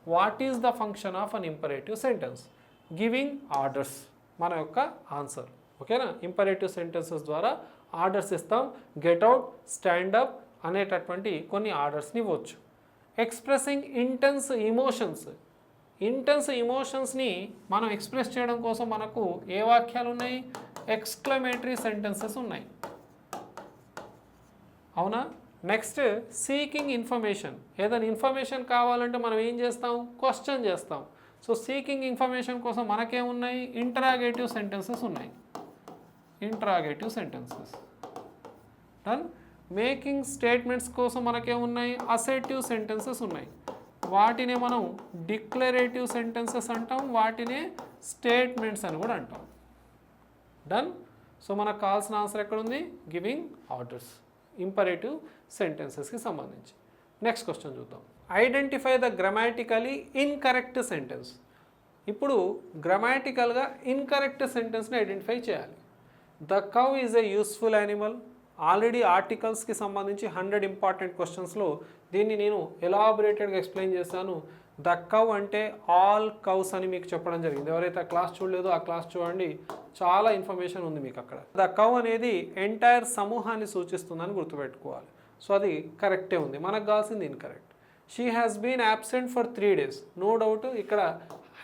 What is the function of an imperative sentence? Giving orders మన యొక్క ఆన్సర్. ఓకేనా? ఇంపరేటివ్ సెంటెన్సెస్ ద్వారా ఆర్డర్స్ ఇస్తాం. గెట్ అవుట్, స్టాండ్ అప్ అనేటటువంటి కొన్ని ఆర్డర్స్ని ఇవ్వచ్చు. Expressing intense emotions. ఇంటెన్స్ ఇమోషన్స్ని మనం ఎక్స్ప్రెస్ చేయడం కోసం మనకు ఏ వాక్యాలు ఉన్నాయి? ఎక్స్క్లమేటరీ సెంటెన్సెస్ ఉన్నాయి, అవునా? Next seeking information. ఏదైనా ఇన్ఫర్మేషన్ కావాలంటే మనం ఏం చేస్తాం? క్వశ్చన్ చేస్తాం. సో సీకింగ్ ఇన్ఫర్మేషన్ కోసం మనకేమున్నాయి? ఇంటరాగేటివ్ సెంటెన్సెస్ ఉన్నాయి. Interrogative sentences. Done. Making statements కోసం మనకేమున్నాయి, అసర్టివ్ సెంటెన్సెస్ ఉన్నాయి, వాటినే మనం డిక్లరేటివ్ సెంటెన్సెస్ అంటాం, వాటినే స్టేట్మెంట్స్ అని కూడా అంటాం. డన్. సో మనకు కావాల్సిన ఆన్సర్ ఎక్కడ ఉంది, గివింగ్ ఆర్డర్స్, ఇంపరేటివ్ సెంటెన్సెస్కి సంబంధించి. నెక్స్ట్ క్వశ్చన్ చూద్దాం. Identify the grammatically incorrect sentence. ఇప్పుడు గ్రామాటికల్గా ఇన్కరెక్ట్ సెంటెన్స్ని ఐడెంటిఫై చేయాలి. The cow is a useful animal. Already ఆర్టికల్స్కి సంబంధించి 100 ఇంపార్టెంట్ క్వశ్చన్స్లో దీన్ని నేను ఎలాబొరేటెడ్గా ఎక్స్ప్లెయిన్ చేస్తాను. ద కౌ అంటే ఆల్ కౌస్ అని మీకు చెప్పడం జరిగింది. ఎవరైతే ఆ క్లాస్ చూడలేదో ఆ క్లాస్ చూడండి, చాలా ఇన్ఫర్మేషన్ ఉంది మీకు అక్కడ. ద కౌ అనేది ఎంటైర్ సమూహాన్ని సూచిస్తుందని గుర్తుపెట్టుకోవాలి. సో అది కరెక్టే ఉంది, మనకు కావాల్సింది incorrect. She has been absent for 3 days. No doubt ఇక్కడ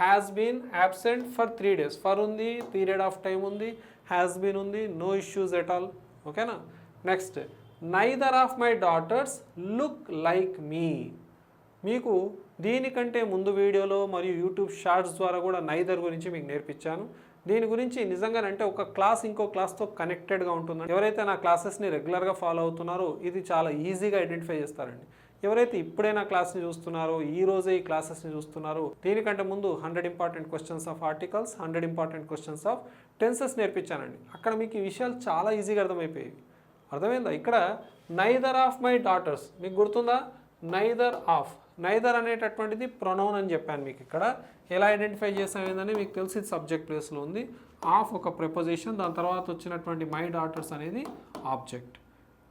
has been absent for 3 days. For ఉంది, పీరియడ్ ఆఫ్ టైం ఉంది, హ్యాస్ బీన్ ఉంది, నో ఇష్యూస్ ఎట్ ఆల్. ఓకేనా. Next, neither of my daughters look like me. మీకు దీనికంటే ముందు వీడియోలో మరియు యూట్యూబ్ షార్ట్స్ ద్వారా కూడా నైదర్ గురించి మీకు నేర్పించాను. దీని గురించి నిజంగానంటే ఒక క్లాస్ ఇంకో క్లాస్తో కనెక్టెడ్గా ఉంటుందండి. ఎవరైతే నా క్లాసెస్ని రెగ్యులర్గా ఫాలో అవుతున్నారో ఇది చాలా ఈజీగా ఐడెంటిఫై చేస్తారండి. ఎవరైతే ఇప్పుడే నా క్లాస్ని చూస్తున్నారో, ఈ రోజే ఈ క్లాసెస్ని చూస్తున్నారో, దీనికంటే ముందు 100 important questions of articles, 100 important questions of tenses నేర్పించానండి. అక్కడ మీకు ఈ విషయాలు చాలా ఈజీగా అర్థమైపోయాయి. అర్థమైందా? ఇక్కడ నైదర్ ఆఫ్ మై డాటర్స్ మీకు గుర్తుందా, నైదర్ ఆఫ్, నైదర్ అనేటటువంటిది ప్రొనౌన్ అని చెప్పాను మీకు. ఇక్కడ ఎలా ఐడెంటిఫై చేసాం ఏందని మీకు తెలిసి సబ్జెక్ట్ ప్లేస్లో ఉంది. ఆఫ్ ఒక ప్రిపోజిషన్, దాని తర్వాత వచ్చినటువంటి మై డాటర్స్ అనేది ఆబ్జెక్ట్.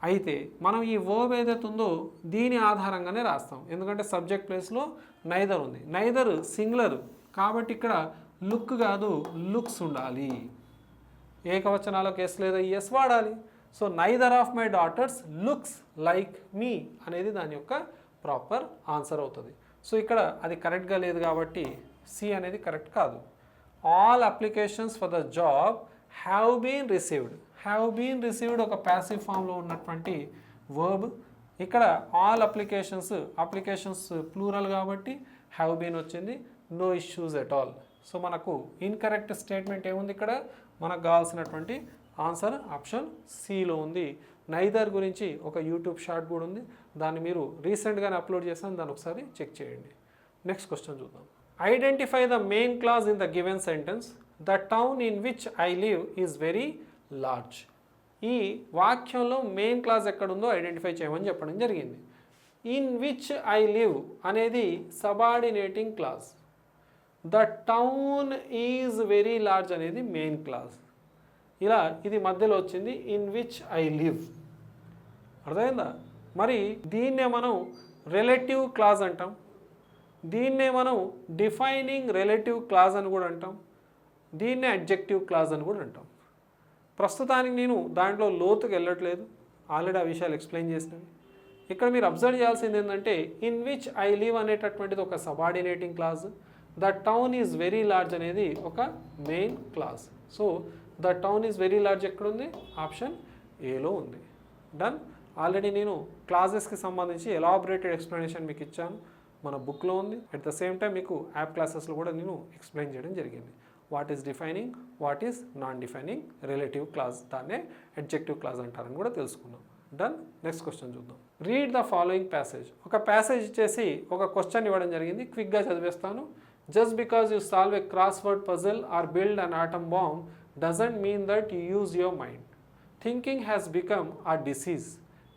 అయితే మనం ఈ వర్బ్ ఏదైతే ఉందో దీని ఆధారంగానే రాస్తాం, ఎందుకంటే సబ్జెక్ట్ ప్లేస్లో నైదర్ ఉంది. నైదర్ సింగులర్ కాబట్టి ఇక్కడ లుక్ కాదు లుక్స్ ఉండాలి. ఏకవచనాలకు ఎస్ లేదా ఎస్ వాడాలి. So neither of my daughters looks like me అనేది దాని యొక్క ప్రాపర్ ఆన్సర్ అవుతుంది. సో ఇక్కడ అది కరెక్ట్గా లేదు కాబట్టి సి అనేది కరెక్ట్ కాదు. All applications for the job have been received. Have been received ఒక ప్యాసివ్ ఫామ్లో ఉన్నటువంటి వర్బ్. ఇక్కడ ఆల్ అప్లికేషన్స్ ప్లూరల్ కాబట్టి హ్యావ్ బీన్ వచ్చింది, no issues at all. So మనకు ఇన్కరెక్ట్ స్టేట్మెంట్ ఏముంది ఇక్కడ, మనకు కావాల్సినటువంటి ఆన్సర్ ఆప్షన్ సిలో ఉంది. నైదర్ గురించి ఒక యూట్యూబ్ షార్ట్ కూడా ఉంది, దాన్ని మీరు రీసెంట్గానే అప్లోడ్ చేస్తాను, దాన్ని ఒకసారి చెక్ చేయండి. నెక్స్ట్ క్వశ్చన్ చూద్దాం. Identify the main clause in the given sentence. The town in which I live is very large. ఈ వాక్యంలో మెయిన్ క్లాజ్ ఎక్కడుందో ఐడెంటిఫై చేయమని చెప్పడం జరిగింది. ఇన్ విచ్ ఐ లివ్ అనేది subordinating clause. The town is very large అనేది main clause. ఇలా ఇది మధ్యలో వచ్చింది ఇన్ విచ్ ఐ లివ్. అర్థమైందా? మరి దీన్నే మనం రిలేటివ్ క్లాజ్ అంటాం, దీన్నే మనం డిఫైనింగ్ రిలేటివ్ క్లాజ్ అని కూడా అంటాం, దీన్నే అడ్జెక్టివ్ క్లాజ్ అని కూడా అంటాం. ప్రస్తుతానికి నేను దాంట్లో లోతుకు వెళ్ళట్లేదు, ఆల్రెడీ ఆ విషయాలు ఎక్స్ప్లెయిన్ చేసినవి. ఇక్కడ మీరు అబ్జర్వ్ చేయాల్సింది ఏంటంటే ఇన్ విచ్ ఐ లివ్ అనేటటువంటిది ఒక subordinating clause, the town is very large అనేది ఒక main clause. So the town is very large ఎక్కడుంది, ఆప్షన్ ఏలో ఉంది. డన్. ఆల్రెడీ నేను క్లాజెస్కి సంబంధించి ఎలాబొరేటెడ్ ఎక్స్ప్లెనేషన్ మీకు ఇచ్చాను, మన బుక్లో ఉంది. అట్ ద సేమ్ టైం మీకు యాప్ క్లాసెస్లో కూడా నేను ఎక్స్ప్లెయిన్ చేయడం జరిగింది. What is defining, what is non defining relative clause, దాన్నే అడ్జెక్టివ్ క్లాజ్ అంటారని కూడా తెలుసుకున్నాం. డన్. నెక్స్ట్ క్వశ్చన్ చూద్దాం. Read the following passage. ఒక ప్యాసేజ్ ఇచ్చేసి ఒక క్వశ్చన్ ఇవ్వడం జరిగింది, క్విక్గా చదివేస్తాను. Just because you solve a crossword puzzle or build an atom bomb doesn't mean that you use your mind. Thinking has become a disease.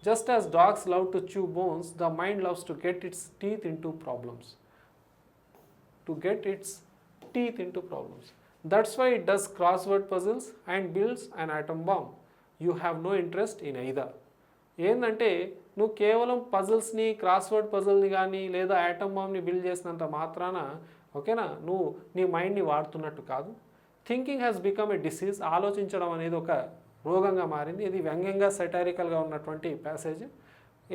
Just as dogs love to chew bones, the mind loves to get its teeth into problems. That's why it does crossword puzzles and builds an atom bomb. You have no interest in either. ఏంటంటే నువ్వు కేవలం పజిల్స్ని, crossword పజిల్ని కానీ లేదా atom బాంబ్ని build చేసినంత మాత్రాన ఓకేనా నువ్వు నీ మైండ్ని వాడుతున్నట్టు కాదు. Thinking has become a disease. ఆలోచించడం అనేది ఒక రోగంగా మారింది. ఇది వ్యంగ్యంగా సెటారికల్గా ఉన్నటువంటి ప్యాసేజ్.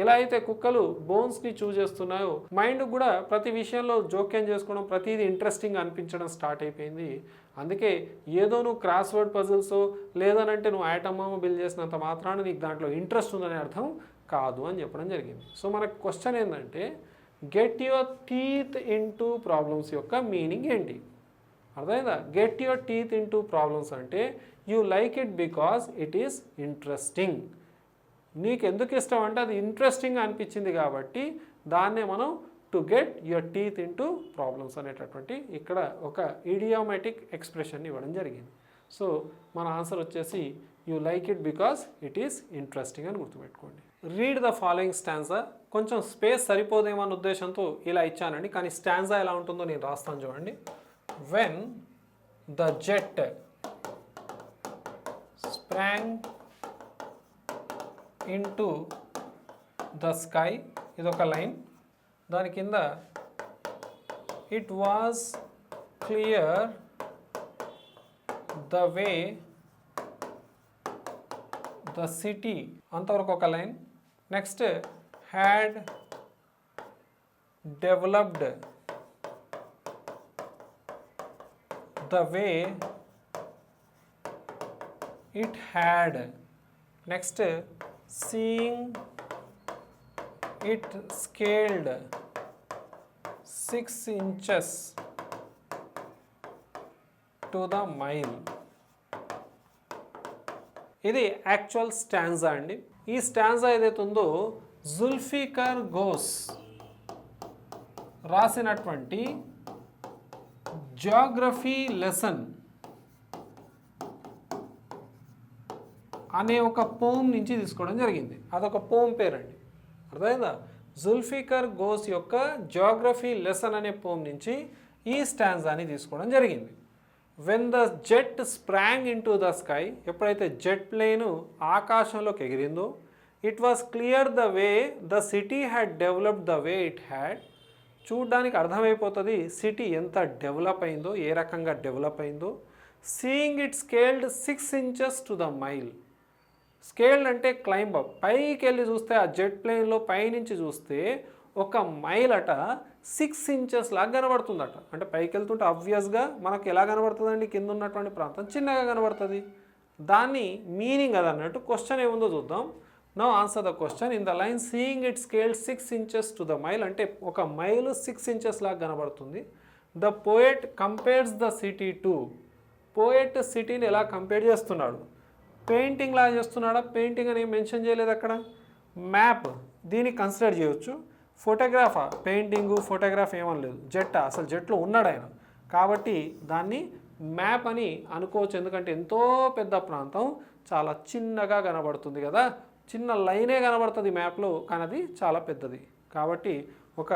ఎలా అయితే కుక్కలు బోన్స్ని చూజ్ చేస్తున్నాయో మైండ్ కూడా ప్రతి విషయంలో జోక్యం చేసుకోవడం, ప్రతిదీ ఇంట్రెస్టింగ్ అనిపించడం స్టార్ట్ అయిపోయింది. అందుకే ఏదో నువ్వు క్రాస్వర్డ్ పజిల్సో లేదనంటే నువ్వు ఆటమ్ బాంబ్ బిల్డ్ చేసినంత మాత్రాన నీకు దాంట్లో ఇంట్రెస్ట్ ఉందనే అర్థం కాదు అని చెప్పడం జరిగింది. సో మనకు క్వశ్చన్ ఏంటంటే get your teeth into problems యొక్క మీనింగ్ ఏంటి? అర్థమైందా? Get your teeth into problems అంటే you like it because it is interesting. నీకు ఎందుకు ఇష్టం అంటే అది ఇంట్రెస్టింగ్ అనిపించింది కాబట్టి దాన్నే మనం to get your teeth in to problems అనేటటువంటి ఇక్కడ ఒక ఇడియోమాటిక్ ఎక్స్ప్రెషన్ ఇవ్వడం జరిగింది. సో మన ఆన్సర్ వచ్చేసి you like it because it is interesting అని గుర్తుపెట్టుకోండి. Read the following stanza. కొంచెం స్పేస్ సరిపోదేమో అన్న ఉద్దేశంతో ఇలా ఇచ్చానండి, కానీ స్టాన్జా ఎలా ఉంటుందో నేను రాస్తాను చూడండి. When the jet sprang into the sky, ఇదొక లైన్. దాని కింద it was clear the way the city, అంతవరకు ఒక line. Next had developed the way it had. Next seeing it scaled 6 inches to the mile. ఇది actual stanza అండి. ఈ stanza ఏదైతే ఉందో జుల్ఫికర్ ఘోష్ రాసినటువంటి జియోగ్రఫీ లెసన్ అనే ఒక పోమ్ నుంచి తీసుకోవడం జరిగింది. అదొక పోమ్ పేరండి, అర్థమైందా? జుల్ఫికర్ ఘోష్ యొక్క జియోగ్రఫీ లెసన్ అనే పోమ్ నుంచి ఈ స్టాన్జాని తీసుకోవడం జరిగింది. When the jet sprang into the sky, ఎప్పుడైతే జెట్ ప్లేను ఆకాశంలోకి ఎగిరిందో, it was clear the way the city had developed the way it had. చూడ్డానికి అర్థమైపోతుంది సిటీ ఎంత డెవలప్ అయిందో, ఏ రకంగా డెవలప్ అయిందో. Seeing it scaled 6 inches to the mile. Scaled అంటే క్లైంబ్ అప్, పైకి వెళ్ళి చూస్తే ఆ జెట్ ప్లేన్లో పైనుంచి చూస్తే ఒక మైల్ అట 6 inches లాగా కనబడుతుందట. అంటే పైకి వెళ్తుంటే ఆబ్వియస్గా మనకు ఎలా కనబడుతుందండి, కింద ఉన్నటువంటి ప్రాంతం చిన్నగా కనబడుతుంది. దాన్ని మీనింగ్ అది అన్నట్టు. క్వశ్చన్ ఏముందో చూద్దాం. Now answer the question. In the line seeing it scaled 6 inches to the mile అంటే ఒక మైల్ 6 inches లాగా కనబడుతుంది. The poet compares the city to. Poet సిటీని ఎలా కంపేర్ చేస్తున్నాడు? పెయింటింగ్ లాగా చేస్తున్నాడా? పెయింటింగ్ అని మెన్షన్ చేయలేదు అక్కడ. మ్యాప్ దీన్ని కన్సిడర్ చేయొచ్చు. ఫోటోగ్రాఫా? పెయింటింగు ఫోటోగ్రాఫ్ ఏమనలేదు. జెట్టా? అసలు జెట్లో ఉన్నాడు ఆయన, కాబట్టి దాన్ని మ్యాప్ అని అనుకోవచ్చు. ఎందుకంటే ఎంతో పెద్ద ప్రాంతం చాలా చిన్నగా కనబడుతుంది కదా, చిన్న లైనే కనబడుతుంది మ్యాప్లో, కానీ అది చాలా పెద్దది. కాబట్టి ఒక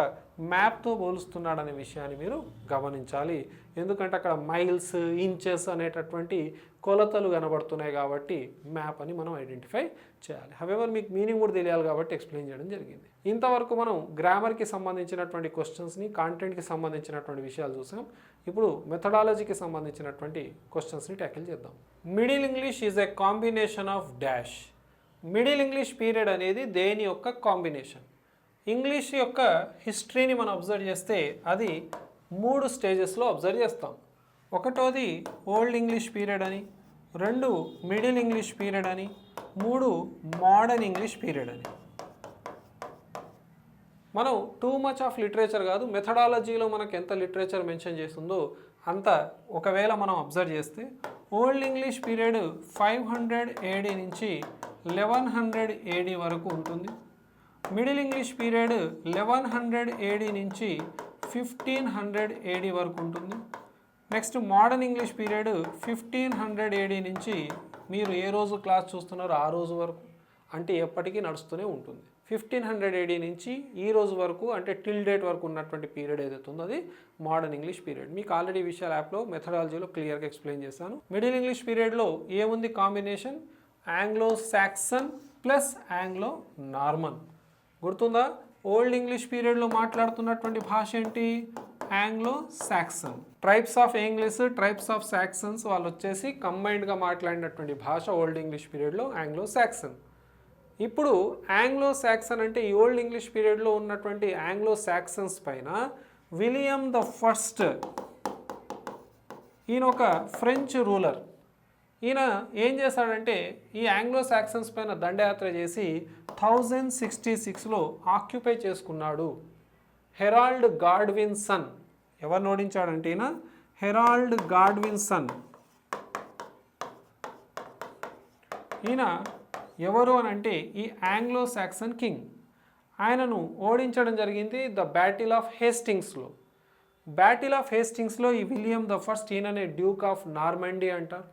మ్యాప్తో పోలుస్తున్నాడనే విషయాన్ని మీరు గమనించాలి. ఎందుకంటే అక్కడ మైల్స్, ఇంచెస్ అనేటటువంటి కొలతలు కనబడుతున్నాయి కాబట్టి మ్యాప్ అని మనం ఐడెంటిఫై చేయాలి. హవెవర్ మీకు మీనింగ్ కూడా తెలియాలి కాబట్టి ఎక్స్ప్లెయిన్ చేయడం జరిగింది. ఇంతవరకు మనం గ్రామర్కి సంబంధించినటువంటి క్వశ్చన్స్ని, కాంటెంట్కి సంబంధించినటువంటి విషయాలు చూసాం. ఇప్పుడు మెథడాలజీకి సంబంధించినటువంటి క్వశ్చన్స్ని ట్యాకిల్ చేద్దాం. Middle English is a combination of dash. Middle English period అనేది దేని యొక్క కాంబినేషన్? ఇంగ్లీష్ యొక్క హిస్టరీని మనం అబ్జర్వ్ చేస్తే అది 3 స్టేజెస్లో అబ్జర్వ్ చేస్తాం. ఒకటోది ఓల్డ్ ఇంగ్లీష్ పీరియడ్ అని, 2 మిడిల్ ఇంగ్లీష్ పీరియడ్ అని, 3 మోడర్న్ ఇంగ్లీష్ పీరియడ్ అని. మనం టూ మచ్ ఆఫ్ లిటరేచర్ కాదు, మెథడాలజీలో మనకు ఎంత లిటరేచర్ మెన్షన్ చేస్తుందో అంత ఒకవేళ మనం అబ్జర్వ్ చేస్తే ఓల్డ్ ఇంగ్లీష్ పీరియడ్ 500 AD నుంచి 1100 AD వరకు ఉంటుంది. మిడిల్ ఇంగ్లీష్ పీరియడ్ 1100 AD నుంచి 1500 AD వరకు ఉంటుంది. Next modern English period 1500 AD నుంచి మీరు ఏ రోజు క్లాస్ చూస్తున్నారో ఆ రోజు వరకు, అంటే ఎప్పటికీ నడుస్తూనే ఉంటుంది. 1500 AD నుంచి ఈ రోజు వరకు, అంటే టిల్ డేట్ వరకు ఉన్నటువంటి పీరియడ్ ఏదైతే ఉందో అది మోడర్న్ ఇంగ్లీష్ పీరియడ్. మీకు ఆల్రెడీ విషయాల యాప్లో మెథడాలజీలో క్లియర్గా ఎక్స్ప్లెయిన్ చేశాను. మిడిల్ ఇంగ్లీష్ పీరియడ్లో ఏముంది combination? Anglo Saxon plus Anglo Norman. గుర్తుందా? ఓల్డ్ ఇంగ్లీష్ పీరియడ్లో మాట్లాడుతున్నటువంటి భాష ఏంటి? Anglo Saxon. Tribes of English, tribes of Saxons వాళ్ళు వచ్చేసి కంబైన్డ్గా మాట్లాడినటువంటి భాష ఓల్డ్ ఇంగ్లీష్ పీరియడ్లో ఆంగ్లో సాక్సన్. ఇప్పుడు ఆంగ్లో సాక్సన్ అంటే ఈ ఓల్డ్ ఇంగ్లీష్ పీరియడ్లో ఉన్నటువంటి ఆంగ్లో సాక్సన్స్ పైన విలియం ద ఫస్ట్, ఈయన ఒక ఫ్రెంచ్ రూలర్. ఈయన ఏం చేశాడంటే ఈ ఆంగ్లో సాక్సన్స్ పైన దండయాత్ర చేసి 1066లో ఆక్యుపై చేసుకున్నాడు. Harold Godwinson. ఎవరిని ఓడించాడంటే ఈయన హెరాల్డ్ గాడ్విన్ సన్. ఈయన ఎవరు అని అంటే ఈ ఆంగ్లో సాక్సన్ కింగ్. ఆయనను ఓడించడం జరిగింది ద బ్యాటిల్ ఆఫ్ హేస్టింగ్స్లో. బ్యాటిల్ ఆఫ్ హేస్టింగ్స్లో ఈ విలియం ద ఫస్ట్ ఈయననే డ్యూక్ ఆఫ్ నార్మండీ అంటారు,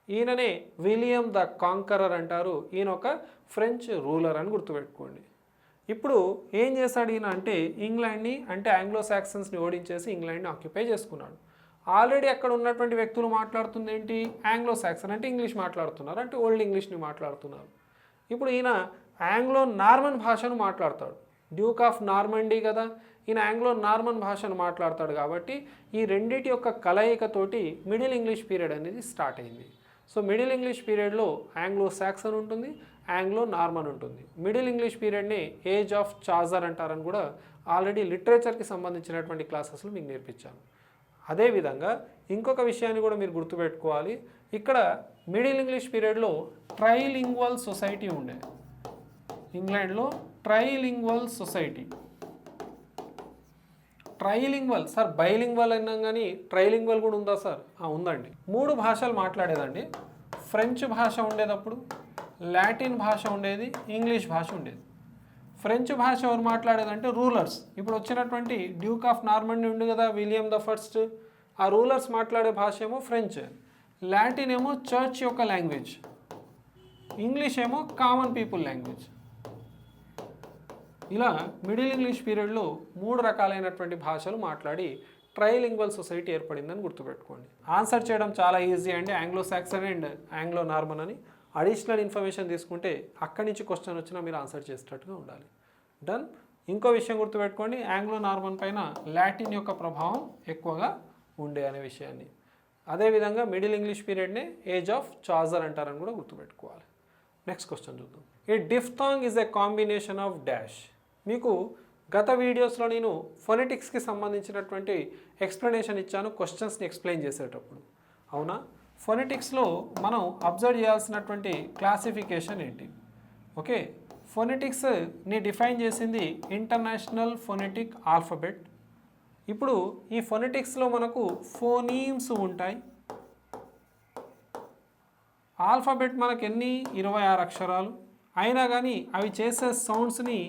ఈయననే విలియం ద కాంకరర్ అంటారు. ఈయన ఒక ఫ్రెంచ్ రూలర్ అని గుర్తుపెట్టుకోండి. ఇప్పుడు ఏం చేశాడు ఈయన అంటే ఇంగ్లాండ్ని అంటే ఆంగ్లో సాక్సన్స్ని ఓడించేసి ఇంగ్లాండ్ని ఆక్యుపై చేసుకున్నాడు. ఆల్రెడీ అక్కడ ఉన్నటువంటి వ్యక్తులు మాట్లాడుతుంది ఏంటి, ఆంగ్లో సాక్సన్ అంటే ఇంగ్లీష్ మాట్లాడుతున్నారు, అంటే ఓల్డ్ ఇంగ్లీష్ని మాట్లాడుతున్నారు. ఇప్పుడు ఈయన ఆంగ్లో నార్మన్ భాషను మాట్లాడతాడు, డ్యూక్ ఆఫ్ నార్మండీ కదా, ఈయన ఆంగ్లో నార్మన్ భాషను మాట్లాడతాడు. కాబట్టి ఈ రెండింటి యొక్క కలయికతోటి మిడిల్ ఇంగ్లీష్ పీరియడ్ అనేది స్టార్ట్ అయింది. సో మిడిల్ ఇంగ్లీష్ పీరియడ్లో ఆంగ్లో సాక్సన్ ఉంటుంది, ఆంగ్లో నార్మన్ ఉంటుంది. మిడిల్ ఇంగ్లీష్ పీరియడ్ని ఏజ్ ఆఫ్ చాజర్ అంటారని కూడా ఆల్రెడీ లిటరేచర్కి సంబంధించినటువంటి క్లాసెస్లో మీకు నేర్పించాను. అదేవిధంగా ఇంకొక విషయాన్ని కూడా మీరు గుర్తుపెట్టుకోవాలి. ఇక్కడ మిడిల్ ఇంగ్లీష్ పీరియడ్లో ట్రైలింగ్వల్ సొసైటీ ఉండే, ఇంగ్లాండ్లో trilingual society. Trilingual sir, bilingual అన్నాం కానీ ట్రైలింగ్వల్ కూడా ఉందా సార్? ఉందండి. 3 భాషలు మాట్లాడేదండి. ఫ్రెంచ్ భాష ఉండేటప్పుడు, లాటిన్ భాష ఉండేది, ఇంగ్లీష్ భాష ఉండేది. ఫ్రెంచ్ భాష ఎవరు మాట్లాడేదంటే రూలర్స్. ఇప్పుడు వచ్చినటువంటి డ్యూక్ ఆఫ్ నార్మండీ ఉంది కదా విలియం ద ఫస్ట్, ఆ రూలర్స్ మాట్లాడే భాష ఏమో ఫ్రెంచ్. లాటిన్ ఏమో చర్చ్ యొక్క లాంగ్వేజ్, ఇంగ్లీష్ ఏమో కామన్ పీపుల్ లాంగ్వేజ్. ఇలా మిడిల్ ఇంగ్లీష్ పీరియడ్లో 3 రకాలైనటువంటి భాషలు మాట్లాడి ట్రైలింగ్వల్ సొసైటీ ఏర్పడిందని గుర్తుపెట్టుకోండి. ఆన్సర్ చేయడం చాలా ఈజీ అండి, Anglo Saxon and Anglo Norman అని. అడిషనల్ ఇన్ఫర్మేషన్ తీసుకుంటే అక్కడి నుంచి క్వశ్చన్ వచ్చినా మీరు ఆన్సర్ చేసేటట్టుగా ఉండాలి. డన్. ఇంకో విషయం గుర్తుపెట్టుకోండి, ఆంగ్లో నార్మన్ పైన లాటిన్ యొక్క ప్రభావం ఎక్కువగా ఉండే అనే విషయాన్ని. అదేవిధంగా మిడిల్ ఇంగ్లీష్ పీరియడ్నే ఏజ్ ఆఫ్ చాజర్ అంటారని కూడా గుర్తుపెట్టుకోవాలి. నెక్స్ట్ క్వశ్చన్ చూద్దాం. A diphthong is a combination of dash. మీకు గత వీడియోస్లో నేను ఫొనెటిక్స్కి సంబంధించినటువంటి ఎక్స్ప్లెనేషన్ ఇచ్చాను క్వశ్చన్స్ని ఎక్స్ప్లెయిన్ చేసేటప్పుడు, అవునా? ఫొనెటిక్స్లో మనం అబ్జర్వ్ చేయాల్సినటువంటి క్లాసిఫికేషన్ ఏంటి? ఓకే, ఫొనెటిక్స్ని డిఫైన్ చేసింది ఇంటర్నేషనల్ ఫొనెటిక్ ఆల్ఫబెట్. ఇప్పుడు ఈ ఫొనెటిక్స్లో మనకు ఫోనీమ్స్ ఉంటాయి. ఆల్ఫబెట్ మనకు ఎన్ని 26 అక్షరాలు అయినా కానీ అవి చేసే సౌండ్స్ని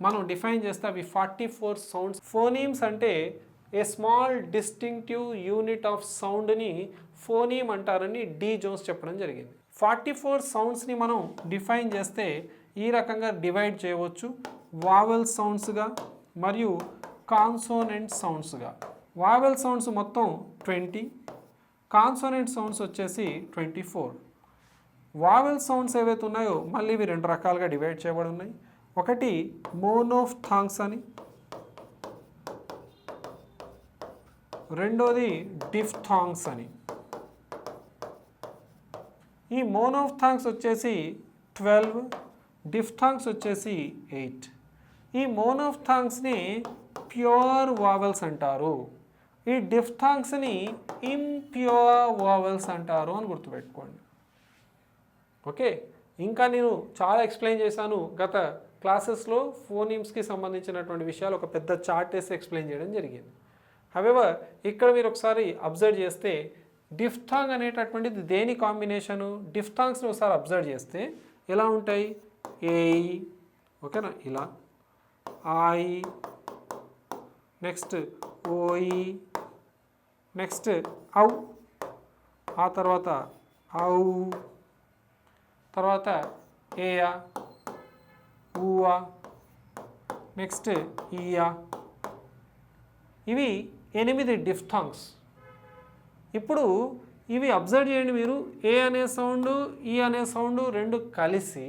మనం డిఫైన్ చేస్తే అవి 44 సౌండ్స్. ఫోనీమ్స్ అంటే a small distinctive unit of సౌండ్ని ఫోనీమ్ అంటారని డి జోన్స్ చెప్పడం జరిగింది. 44 సౌండ్స్ని మనం డిఫైన్ చేస్తే ఈ రకంగా డివైడ్ చేయవచ్చు, వావెల్ సౌండ్స్గా మరియు కాన్సోనెంట్ సౌండ్స్గా. వావెల్ సౌండ్స్ మొత్తం 20, కాన్సోనెంట్ సౌండ్స్ వచ్చేసి 24. వావెల్ సౌండ్స్ ఏవైతే ఉన్నాయో మళ్ళీ ఇవి 2 రకాలుగా డివైడ్ చేయబడి ఉన్నాయి. ఒకటి మోనోఫ్థాంగ్స్ అని, రెండోది డిఫ్థాంగ్స్ అని. ఈ మోనోఫ్థాంగ్స్ వచ్చేసి 12, డిఫ్థాంగ్స్ వచ్చేసి 8. ఈ మోనోఫ్థాంగ్స్ని ప్యూర్ వావెల్స్ అంటారు, ఈ డిఫ్థాంగ్స్ని ఇంప్యూర్ వావెల్స్ అంటారు అని గుర్తుపెట్టుకోండి. ఓకే, ఇంకా నేను చాలా ఎక్స్ప్లెయిన్ చేశాను గత క్లాసెస్లో ఫోనీమ్స్కి సంబంధించినటువంటి విషయాలు ఒక పెద్ద చార్ట్ వేసి ఎక్స్ప్లెయిన్ చేయడం జరిగింది. హవెవర్ ఇక్కడ మీరు ఒకసారి అబ్జర్వ్ చేస్తే డిఫ్థాంగ్ అనేటటువంటిది దేని కాంబినేషను? డిఫ్థాంగ్స్ని ఒకసారి అబ్జర్వ్ చేస్తే ఎలా ఉంటాయి? ఏఈ, ఓకేనా, ఇలా ఐ, నెక్స్ట్ ఓఈ, నెక్స్ట్ ఔ, ఆ తర్వాత ఔ, తర్వాత ఏయా, ఊవా, నెక్స్ట్ ఈయా. ఇవి 8 డిఫ్థాంగ్స్. ఇప్పుడు ఇవి అబ్జర్వ్ చేయండి మీరు, ఏ అనే సౌండ్, ఈ అనే సౌండ్ 2 కలిసి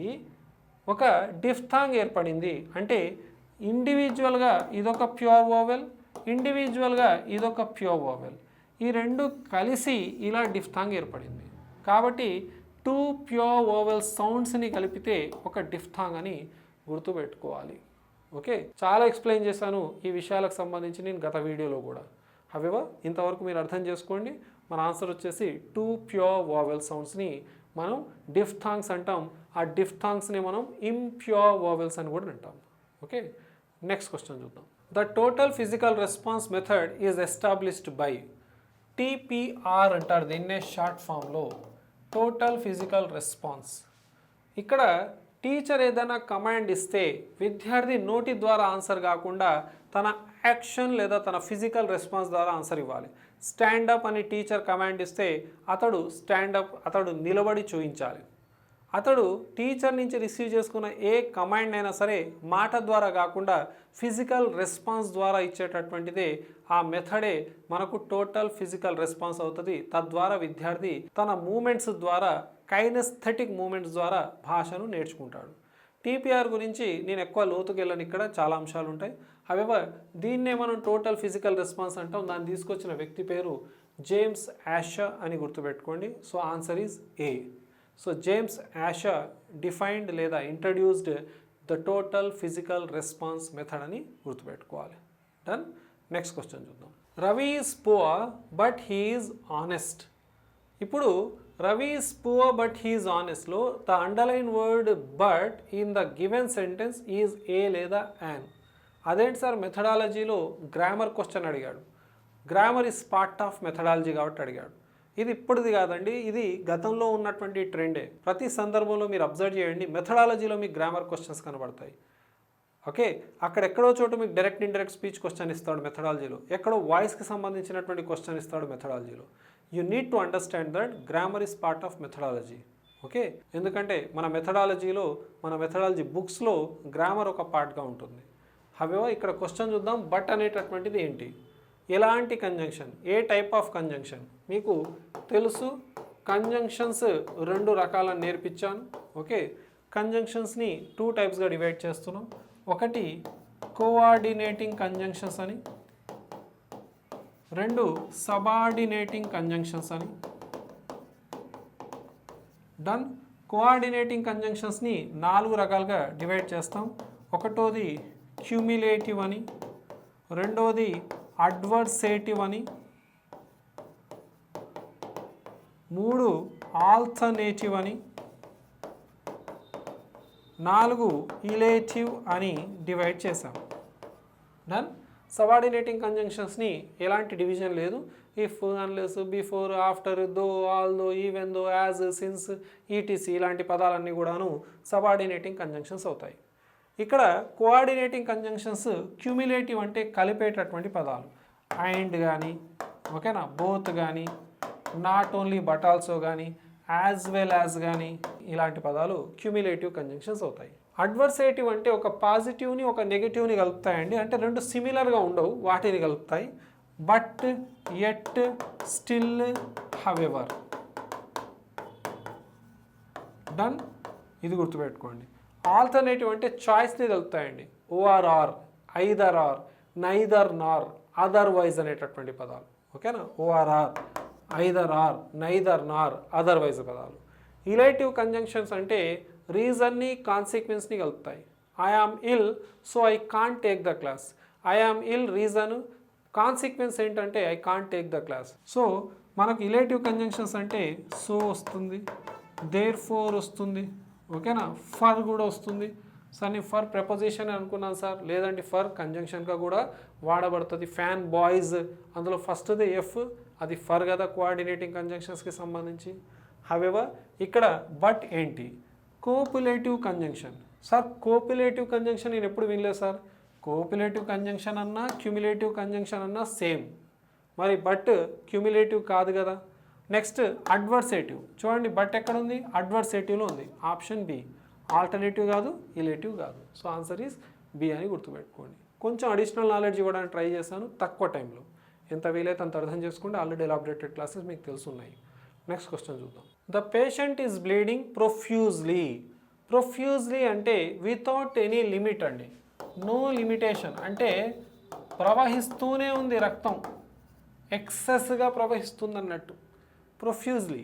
ఒక డిఫ్థాంగ్ ఏర్పడింది. అంటే ఇండివిజువల్గా ఇదొక ప్యూర్ వోవెల్, ఇండివిజువల్గా ఇదొక ప్యూర్ వోవెల్, ఈ 2 కలిసి ఇలా డిఫ్థాంగ్ ఏర్పడింది. కాబట్టి 2 ప్యూర్ వోవెల్ సౌండ్స్ని కలిపితే ఒక డిఫ్థాంగ్ అని గుర్తుపెట్టుకోవాలి. ఓకే, చాలా ఎక్స్ప్లెయిన్ చేశాను ఈ విషయాలకు సంబంధించి నేను గత వీడియోలో కూడా. హవెవర్ ఇంతవరకు మీరు అర్థం చేసుకోండి. మన ఆన్సర్ వచ్చేసి 2 ప్యూర్ వోవెల్ సౌండ్స్ని మనం డిఫ్థాంగ్స్ అంటాం. ఆ డిఫ్థాంగ్స్ని మనం ఇంప్యూర్ వోవెల్స్ అని కూడా అంటాం. ఓకే, నెక్స్ట్ క్వశ్చన్ చూద్దాం. The total physical response method is established by. TPR అంటారు దీన్నే షార్ట్ ఫామ్లో, టోటల్ ఫిజికల్ రెస్పాన్స్. ఇక్కడ టీచర్ ఏదైనా కమాండ్ ఇస్తే విద్యార్థి నోటి ద్వారా ఆన్సర్ కాకుండా తన యాక్షన్ లేదా తన ఫిజికల్ రెస్పాన్స్ ద్వారా ఆన్సర్ ఇవ్వాలి. స్టాండప్ అని టీచర్ కమాండ్ ఇస్తే అతడు నిలబడి చూపించాలి. అతడు టీచర్ నుంచి రిసీవ్ చేసుకున్న ఏ కమాండ్ అయినా సరే మాట ద్వారా కాకుండా ఫిజికల్ రెస్పాన్స్ ద్వారా ఇచ్చేటటువంటిదే ఆ మెథడే మనకు టోటల్ ఫిజికల్ రెస్పాన్స్ అవుతుంది. తద్వారా విద్యార్థి తన మూమెంట్స్ ద్వారా కైనెస్థెటిక్ మూమెంట్స్ ద్వారా భాషను నేర్చుకుంటాడు. టీపీఆర్ గురించి నేను ఎక్కువ లోతుకు వెళ్ళను, ఇక్కడ చాలా అంశాలు ఉంటాయి. హవెవర్ దీన్నే మనం టోటల్ ఫిజికల్ రెస్పాన్స్ అంటాం. దాన్ని తీసుకొచ్చిన వ్యక్తి పేరు జేమ్స్ యాషర్ అని గుర్తుపెట్టుకోండి. So answer is A. So James Asher defined లేదా introduced the total physical response method అని గుర్తుపెట్టుకోవాలి. డన్. నెక్స్ట్ క్వశ్చన్ చూద్దాం. Ravi is poor but he is honest. ఇప్పుడు Ravi is poor but he is ఆనెస్ట్లో the underline word but in the given sentence is a లేదా an. అదేంటి sir, మెథడాలజీలో grammar question అడిగాడు. Grammar is part of methodology కాబట్టి అడిగాడు. ఇది ఇప్పటిది కాదండి, ఇది గతంలో ఉన్నటువంటి ట్రెండే. ప్రతి సందర్భంలో మీరు అబ్జర్వ్ చేయండి, మెథడాలజీలో మీకు గ్రామర్ క్వశ్చన్స్ కనబడతాయి. ఓకే, అక్కడ ఎక్కడో చోటు మీకు డైరెక్ట్ ఇండైరెక్ట్ స్పీచ్ క్వశ్చన్ ఇస్తాడు మెథడాలజీలో, ఎక్కడో వాయిస్కి సంబంధించినటువంటి క్వశ్చన్ ఇస్తాడు మెథడాలజీలో. You need to understand that grammar is part of methodology. Okay, ఎందుకంటే మన మెథడాలజీ బుక్స్లో గ్రామర్ ఒక పార్ట్గా ఉంటుంది. హవెవర్ ఇక్కడ క్వశ్చన్ చూద్దాం. బట్ అనేటటువంటిది ఏంటి, ఎలాంటి conjunction, A type of conjunction మీకు తెలుసు. కంజంక్షన్స్ రెండు రకాలను నేర్పించాను. ఓకే, కంజంక్షన్స్ని 2 టైప్స్గా డివైడ్ చేస్తున్నాం. ఒకటి కోఆర్డినేటింగ్ కంజంక్షన్స్ అని, రెండు సబార్డినేటింగ్ కంజంక్షన్స్ అని. డన్. కోఆర్డినేటింగ్ కంజంక్షన్స్ని 4 రకాలుగా డివైడ్ చేస్తాం. ఒకటోది క్యూమిలేటివ్ అని, రెండోది అడ్వర్సేటివ్ అని, 3 ఆల్టర్నేటివ్ అని, 4 ఇలేటివ్ అని డివైడ్ చేసాం. డన్. సబార్డినేటింగ్ కంజంక్షన్స్ని ఎలాంటి డివిజన్ లేదు. If, unless, before, after, though, all though, even though, as, since, ETC ఇలాంటి పదాలన్నీ కూడాను సబార్డినేటింగ్ కంజంక్షన్స్ అవుతాయి. ఇక్కడ కోఆర్డినేటింగ్ కంజంక్షన్స్ క్యూమిలేటివ్ అంటే కలిపేటటువంటి పదాలు. అండ్ కానీ, ఓకేనా, బోత్ కానీ, నాట్ ఓన్లీ బట్ ఆల్సో కానీ, యాజ్ వెల్ యాజ్ కానీ ఇలాంటి పదాలు క్యూమిలేటివ్ కంజంక్షన్స్ అవుతాయి. అడ్వర్సేటివ్ అంటే ఒక పాజిటివ్ని ఒక నెగిటివ్ని కలుపుతాయండి. అంటే రెండు సిమిలర్గా ఉండవు, వాటిని కలుపుతాయి. But, yet, still, however. Done. ఇది గుర్తుపెట్టుకోండి. ఆల్టర్నేటివ్ అంటే చాయిస్ని కలుపుతాయండి. Or, either or, neither nor, otherwise అనేటటువంటి పదాలు. ఓకేనా, or, either or, neither nor, otherwise పదాలు. ఇలేటివ్ కంజంక్షన్స్ అంటే రీజన్ని కాన్సిక్వెన్స్ని కలుపుతాయి. I am ill so I can't take the class. I am ill reason, consequence ఏంటంటే I can't take the class. So మనకు ఇలేటివ్ కంజంక్షన్స్ అంటే సో వస్తుంది, therefore వస్తుంది, ఓకేనా, ఫర్ కూడా వస్తుంది. సార్ నేను ఫర్ ప్రపోజిషన్ అనుకున్నాను సార్, లేదంటే ఫర్ కంజంక్షన్గా కూడా వాడబడుతుంది. ఫ్యాన్ బాయ్స్, అందులో ఫస్ట్ది ఎఫ్, అది ఫర్ కదా కోఆర్డినేటింగ్ కంజంక్షన్స్కి సంబంధించి. హవెవర్ ఇక్కడ బట్ ఏంటి, కోపులేటివ్ కంజంక్షన్. సార్ కోపులేటివ్ కంజంక్షన్ నేను ఎప్పుడు వినలేదు సార్. కోపులేటివ్ కంజంక్షన్ అన్నా క్యూములేటివ్ కంజంక్షన్ అన్నా సేమ్, మరి బట్ క్యూములేటివ్ కాదు కదా. నెక్స్ట్ అడ్వర్సేటివ్. చూడండి బట్ ఎక్కడ ఉంది, అడ్వర్సేటివ్లో ఉంది. Option B. ఆల్టర్నేటివ్ కాదు, ఇలేటివ్ కాదు. సో ఆన్సర్ ఈజ్ బి అని గుర్తుపెట్టుకోండి. కొంచెం అడిషనల్ నాలెడ్జ్ ఇవ్వడానికి ట్రై చేశాను తక్కువ టైంలో. ఎంత వీలైతే అంత అర్థం చేసుకోండి. ఆల్రెడీ ఎలాబరేటెడ్ క్లాసెస్ మీకు తెలుసున్నాయి. నెక్స్ట్ క్వశ్చన్ చూద్దాం. The patient is bleeding profusely. Profusely అంటే వితౌట్ ఎనీ లిమిట్ అండి, నో లిమిటేషన్. అంటే ప్రవహిస్తూనే ఉంది రక్తం, ఎక్సెస్గా ప్రవహిస్తుంది అన్నట్టు. Profusely.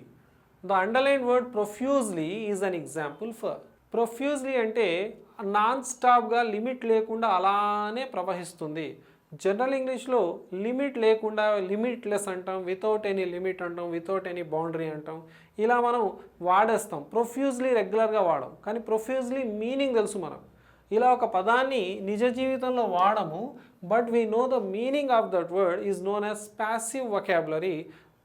The underline word profusely is an example for. Profusely అంటే నాన్ స్టాప్గా లిమిట్ లేకుండా అలానే ప్రవహిస్తుంది. జనరల్ ఇంగ్లీష్లో లిమిట్ లేకుండా లిమిట్లెస్ అంటాం, వితౌట్ ఎనీ లిమిట్ అంటాం, వితౌట్ ఎనీ బౌండరీ అంటాం. ఇలా మనం వాడేస్తాం. ప్రొఫ్యూజ్లీ రెగ్యులర్గా వాడం, కానీ ప్రొఫ్యూజ్లీ మీనింగ్ తెలుసు మనకు. ఇలా ఒక పదాన్ని నిజ జీవితంలో వాడము, but we know the meaning of that word is known as passive vocabulary.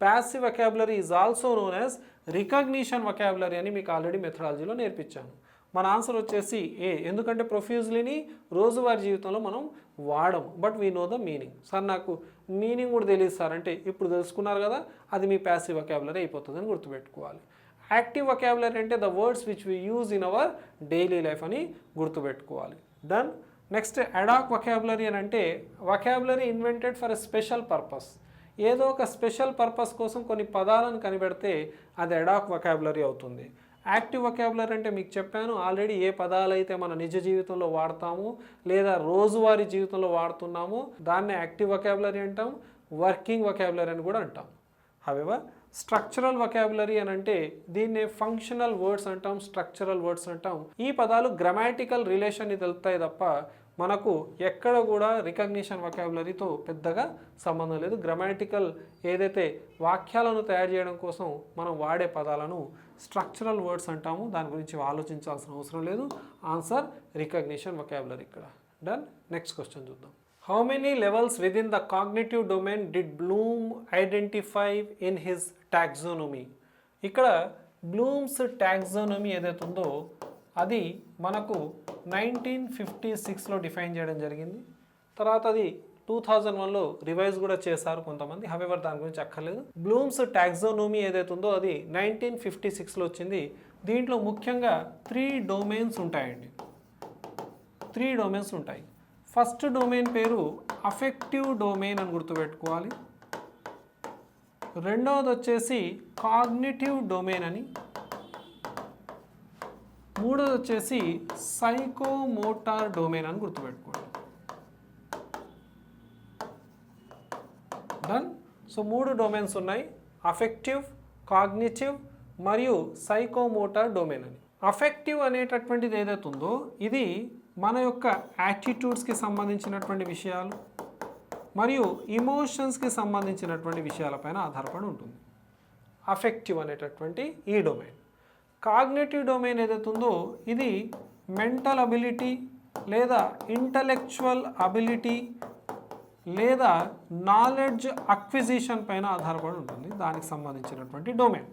Passive vocabulary is also known as recognition vocabulary అని మీకు ఆల్రెడీ మెథడాలజీలో నేర్పించాను. మన ఆన్సర్ వచ్చేసి ఏ, ఎందుకంటే ప్రొఫ్యూజ్లీని రోజువారీ జీవితంలో మనం వాడము, but we know the meaning. Sir నాకు మీనింగ్ కూడా తెలియదు సార్ అంటే ఇప్పుడు తెలుసుకున్నారు కదా, అది మీ ప్యాసివ్ వొకాబులరీ అయిపోతుంది అని గుర్తుపెట్టుకోవాలి. యాక్టివ్ వొకాబులరీ అంటే the words which we use in our daily life అని గుర్తుపెట్టుకోవాలి. డన్. నెక్స్ట్ అడాక్ వొకాబులరీ అని అంటే vocabulary invented for a special purpose. ఏదో ఒక స్పెషల్ పర్పస్ కోసం కొన్ని పదాలను కనిపెడితే అది అడాక్ వొకాబులరీ అవుతుంది. యాక్టివ్ వొకాబులరీ అంటే మీకు చెప్పాను ఆల్రెడీ, ఏ పదాలు అయితే మన నిజ జీవితంలో వాడతాము లేదా రోజువారీ జీవితంలో వాడుతున్నామో దాన్ని యాక్టివ్ వొకాబులరీ అంటాం, వర్కింగ్ వొకాబులరీ అని కూడా అంటాం. హవెవర్ స్ట్రక్చరల్ వొకాబులరీ అని అంటే దీన్ని ఫంక్షనల్ వర్డ్స్ అంటాం, స్ట్రక్చరల్ వర్డ్స్ అంటాం. ఈ పదాలు గ్రామాటికల్ రిలేషన్ని తెలుపుతాయి తప్ప మనకు ఎక్కడ కూడా రికగ్నిషన్ వొకాబులరీతో పెద్దగా సంబంధం లేదు. గ్రామాటికల్ ఏదైతే వాక్యాలను తయారు చేయడం కోసం మనం వాడే పదాలను స్ట్రక్చరల్ వర్డ్స్ అంటాము. దాని గురించి ఆలోచించాల్సిన అవసరం లేదు. ఆన్సర్ రికగ్నిషన్ వొకాబులరీ ఇక్కడ. డన్. నెక్స్ట్ క్వశ్చన్ చూద్దాం. How many levels with in the cognitive domain did Bloom identify in his taxonomy? ఇక్కడ బ్లూమ్స్ టాక్సానమీ ఏదైతే ఉందో అది మనకు 1956లో డిఫైన్ చేయడం జరిగింది. తర్వాత అది 2001లో రివైజ్ కూడా చేశారు కొంతమంది. హవెవర్ దాని గురించి అక్కర్లేదు. బ్లూమ్స్ టాక్సానమీ ఏదైతే ఉందో అది 1956లో వచ్చింది. దీంట్లో ముఖ్యంగా 3 డొమైన్స్ ఉంటాయండి. 3 డొమైన్స్ ఉంటాయి. ఫస్ట్ డొమైన్ పేరు అఫెక్టివ్ డొమైన్ అని గుర్తుపెట్టుకోవాలి. రెండవది వచ్చేసి కాగ్నిటివ్ డొమైన్ అని, మూడోది వచ్చేసి సైకోమోటార్ డొమైన్ అని గుర్తుపెట్టుకోండి. డన్. సో 3 డొమైన్స్ ఉన్నాయి, అఫెక్టివ్, కాగ్నిటివ్ మరియు సైకోమోటార్ డొమైన్ అని. అఫెక్టివ్ అనేటటువంటిది ఏదైతే ఉందో ఇది మన యొక్క యాటిట్యూడ్స్కి సంబంధించినటువంటి విషయాలు మరియు ఇమోషన్స్కి సంబంధించినటువంటి విషయాలపైన ఆధారపడి ఉంటుంది అఫెక్టివ్ అనేటటువంటి ఈ డొమైన్. కాగ్నిటివ్ డొమైన్ ఏదైతే ఉందో ఇది మెంటల్ అబిలిటీ లేదా ఇంటలెక్చువల్ అబిలిటీ లేదా నాలెడ్జ్ అక్విజిషన్ పైన ఆధారపడి ఉంటుంది. దానికి సంబంధించినటువంటి డొమైన్,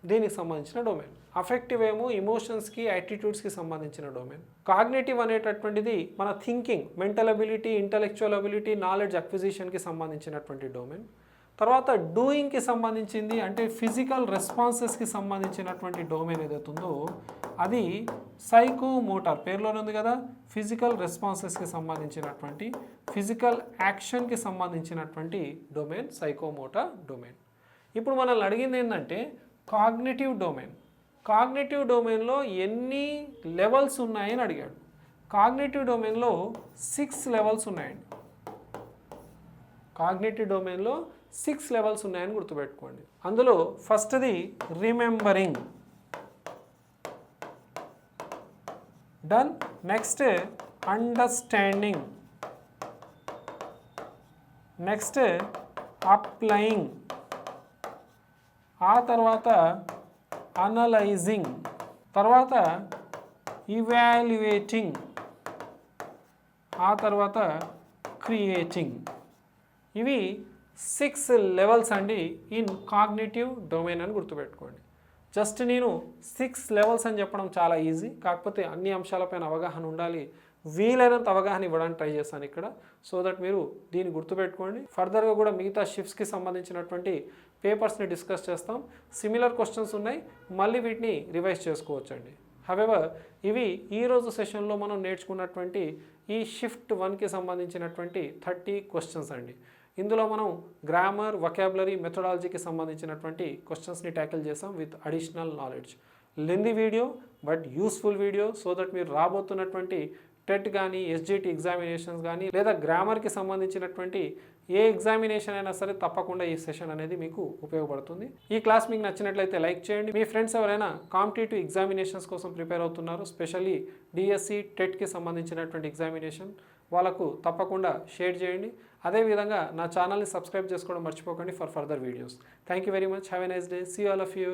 దీనికి సంబంధించిన డొమైన్. అఫెక్టివ్ ఏమో ఇమోషన్స్కి యాటిట్యూడ్స్కి సంబంధించిన డొమైన్. కాగ్నిటివ్ అనేటటువంటిది మన thinking, mental ability, intellectual ability, knowledge అక్విజిషన్కి సంబంధించినటువంటి డొమైన్. తర్వాత డూయింగ్కి సంబంధించింది అంటే ఫిజికల్ రెస్పాన్సెస్కి సంబంధించినటువంటి డొమైన్ ఏదైతే ఉందో అది సైకోమోటార్, పేరులోనే ఉంది కదా, ఫిజికల్ రెస్పాన్సెస్కి సంబంధించినటువంటి ఫిజికల్ యాక్షన్కి సంబంధించినటువంటి డొమైన్ సైకోమోటార్ డొమైన్. ఇప్పుడు మనల్ని అడిగింది ఏంటంటే కాగ్నిటివ్ డొమైన్. కాగ్నిటివ్ డొమైన్లో ఎన్ని లెవెల్స్ ఉన్నాయని అడిగాడు. కాగ్నిటివ్ డొమైన్లో 6 లెవెల్స్ ఉన్నాయండి. కాగ్నిటివ్ డొమైన్లో 6 లెవెల్స్ ఉన్నాయని గుర్తుపెట్టుకోండి. అందులో ఫస్ట్ది remembering. Done. Next understanding. Next applying. ఆ తర్వాత అనలైజింగ్. తర్వాత ఇవాల్యుయేటింగ్. ఆ తర్వాత క్రియేటింగ్. ఇవి 6 లెవెల్స్ అండి ఇన్ కాగ్నిటివ్ డొమైన్ అని గుర్తుపెట్టుకోండి. జస్ట్ నేను 6 లెవెల్స్ అని చెప్పడం చాలా ఈజీ, కాకపోతే అన్ని అంశాలపైన అవగాహన ఉండాలి. వీలైనంత అవగాహన ఇవ్వడానికి ట్రై చేస్తాను ఇక్కడ, సో దట్ మీరు దీన్ని గుర్తుపెట్టుకోండి. ఫర్దర్గా కూడా మిగతా షిఫ్ట్స్కి సంబంధించినటువంటి పేపర్స్ని డిస్కస్ చేస్తాం. సిమిలర్ క్వశ్చన్స్ ఉన్నాయి, మళ్ళీ వీటిని రివైజ్ చేసుకోవచ్చండి. హవెవర్ ఇవి ఈరోజు సెషన్లో మనం నేర్చుకున్నటువంటి ఈ షిఫ్ట్ 1కి సంబంధించినటువంటి 30 క్వశ్చన్స్ అండి. ఇందులో మనం గ్రామర్, వొకాబులరీ, మెథడాలజీకి సంబంధించినటువంటి క్వశ్చన్స్ని ట్యాకిల్ చేసాం with additional knowledge. లెంది video but useful video, so that మీరు రాబోతున్నటువంటి టెట్ కానీ, ఎస్జిటి ఎగ్జామినేషన్స్ కానీ లేదా గ్రామర్కి సంబంధించినటువంటి ఏ ఎగ్జామినేషన్ అయినా సరే తప్పకుండా ఈ సెషన్ అనేది మీకు ఉపయోగపడుతుంది. ఈ క్లాస్ మీకు నచ్చినట్లయితే లైక్ చేయండి. మీ ఫ్రెండ్స్ ఎవరైనా కాంపిటేటివ్ ఎగ్జామినేషన్స్ కోసం ప్రిపేర్ అవుతున్నారు, స్పెషల్లీ డిఎస్సి, టెట్కి సంబంధించినటువంటి ఎగ్జామినేషన్, వాళ్ళకు తప్పకుండా షేర్ చేయండి. అదేవిధంగా నా ఛానల్ని సబ్స్క్రైబ్ చేసుకోవడం మర్చిపోకండి for further videos. Thank you very much. Have a nice day. See all of you.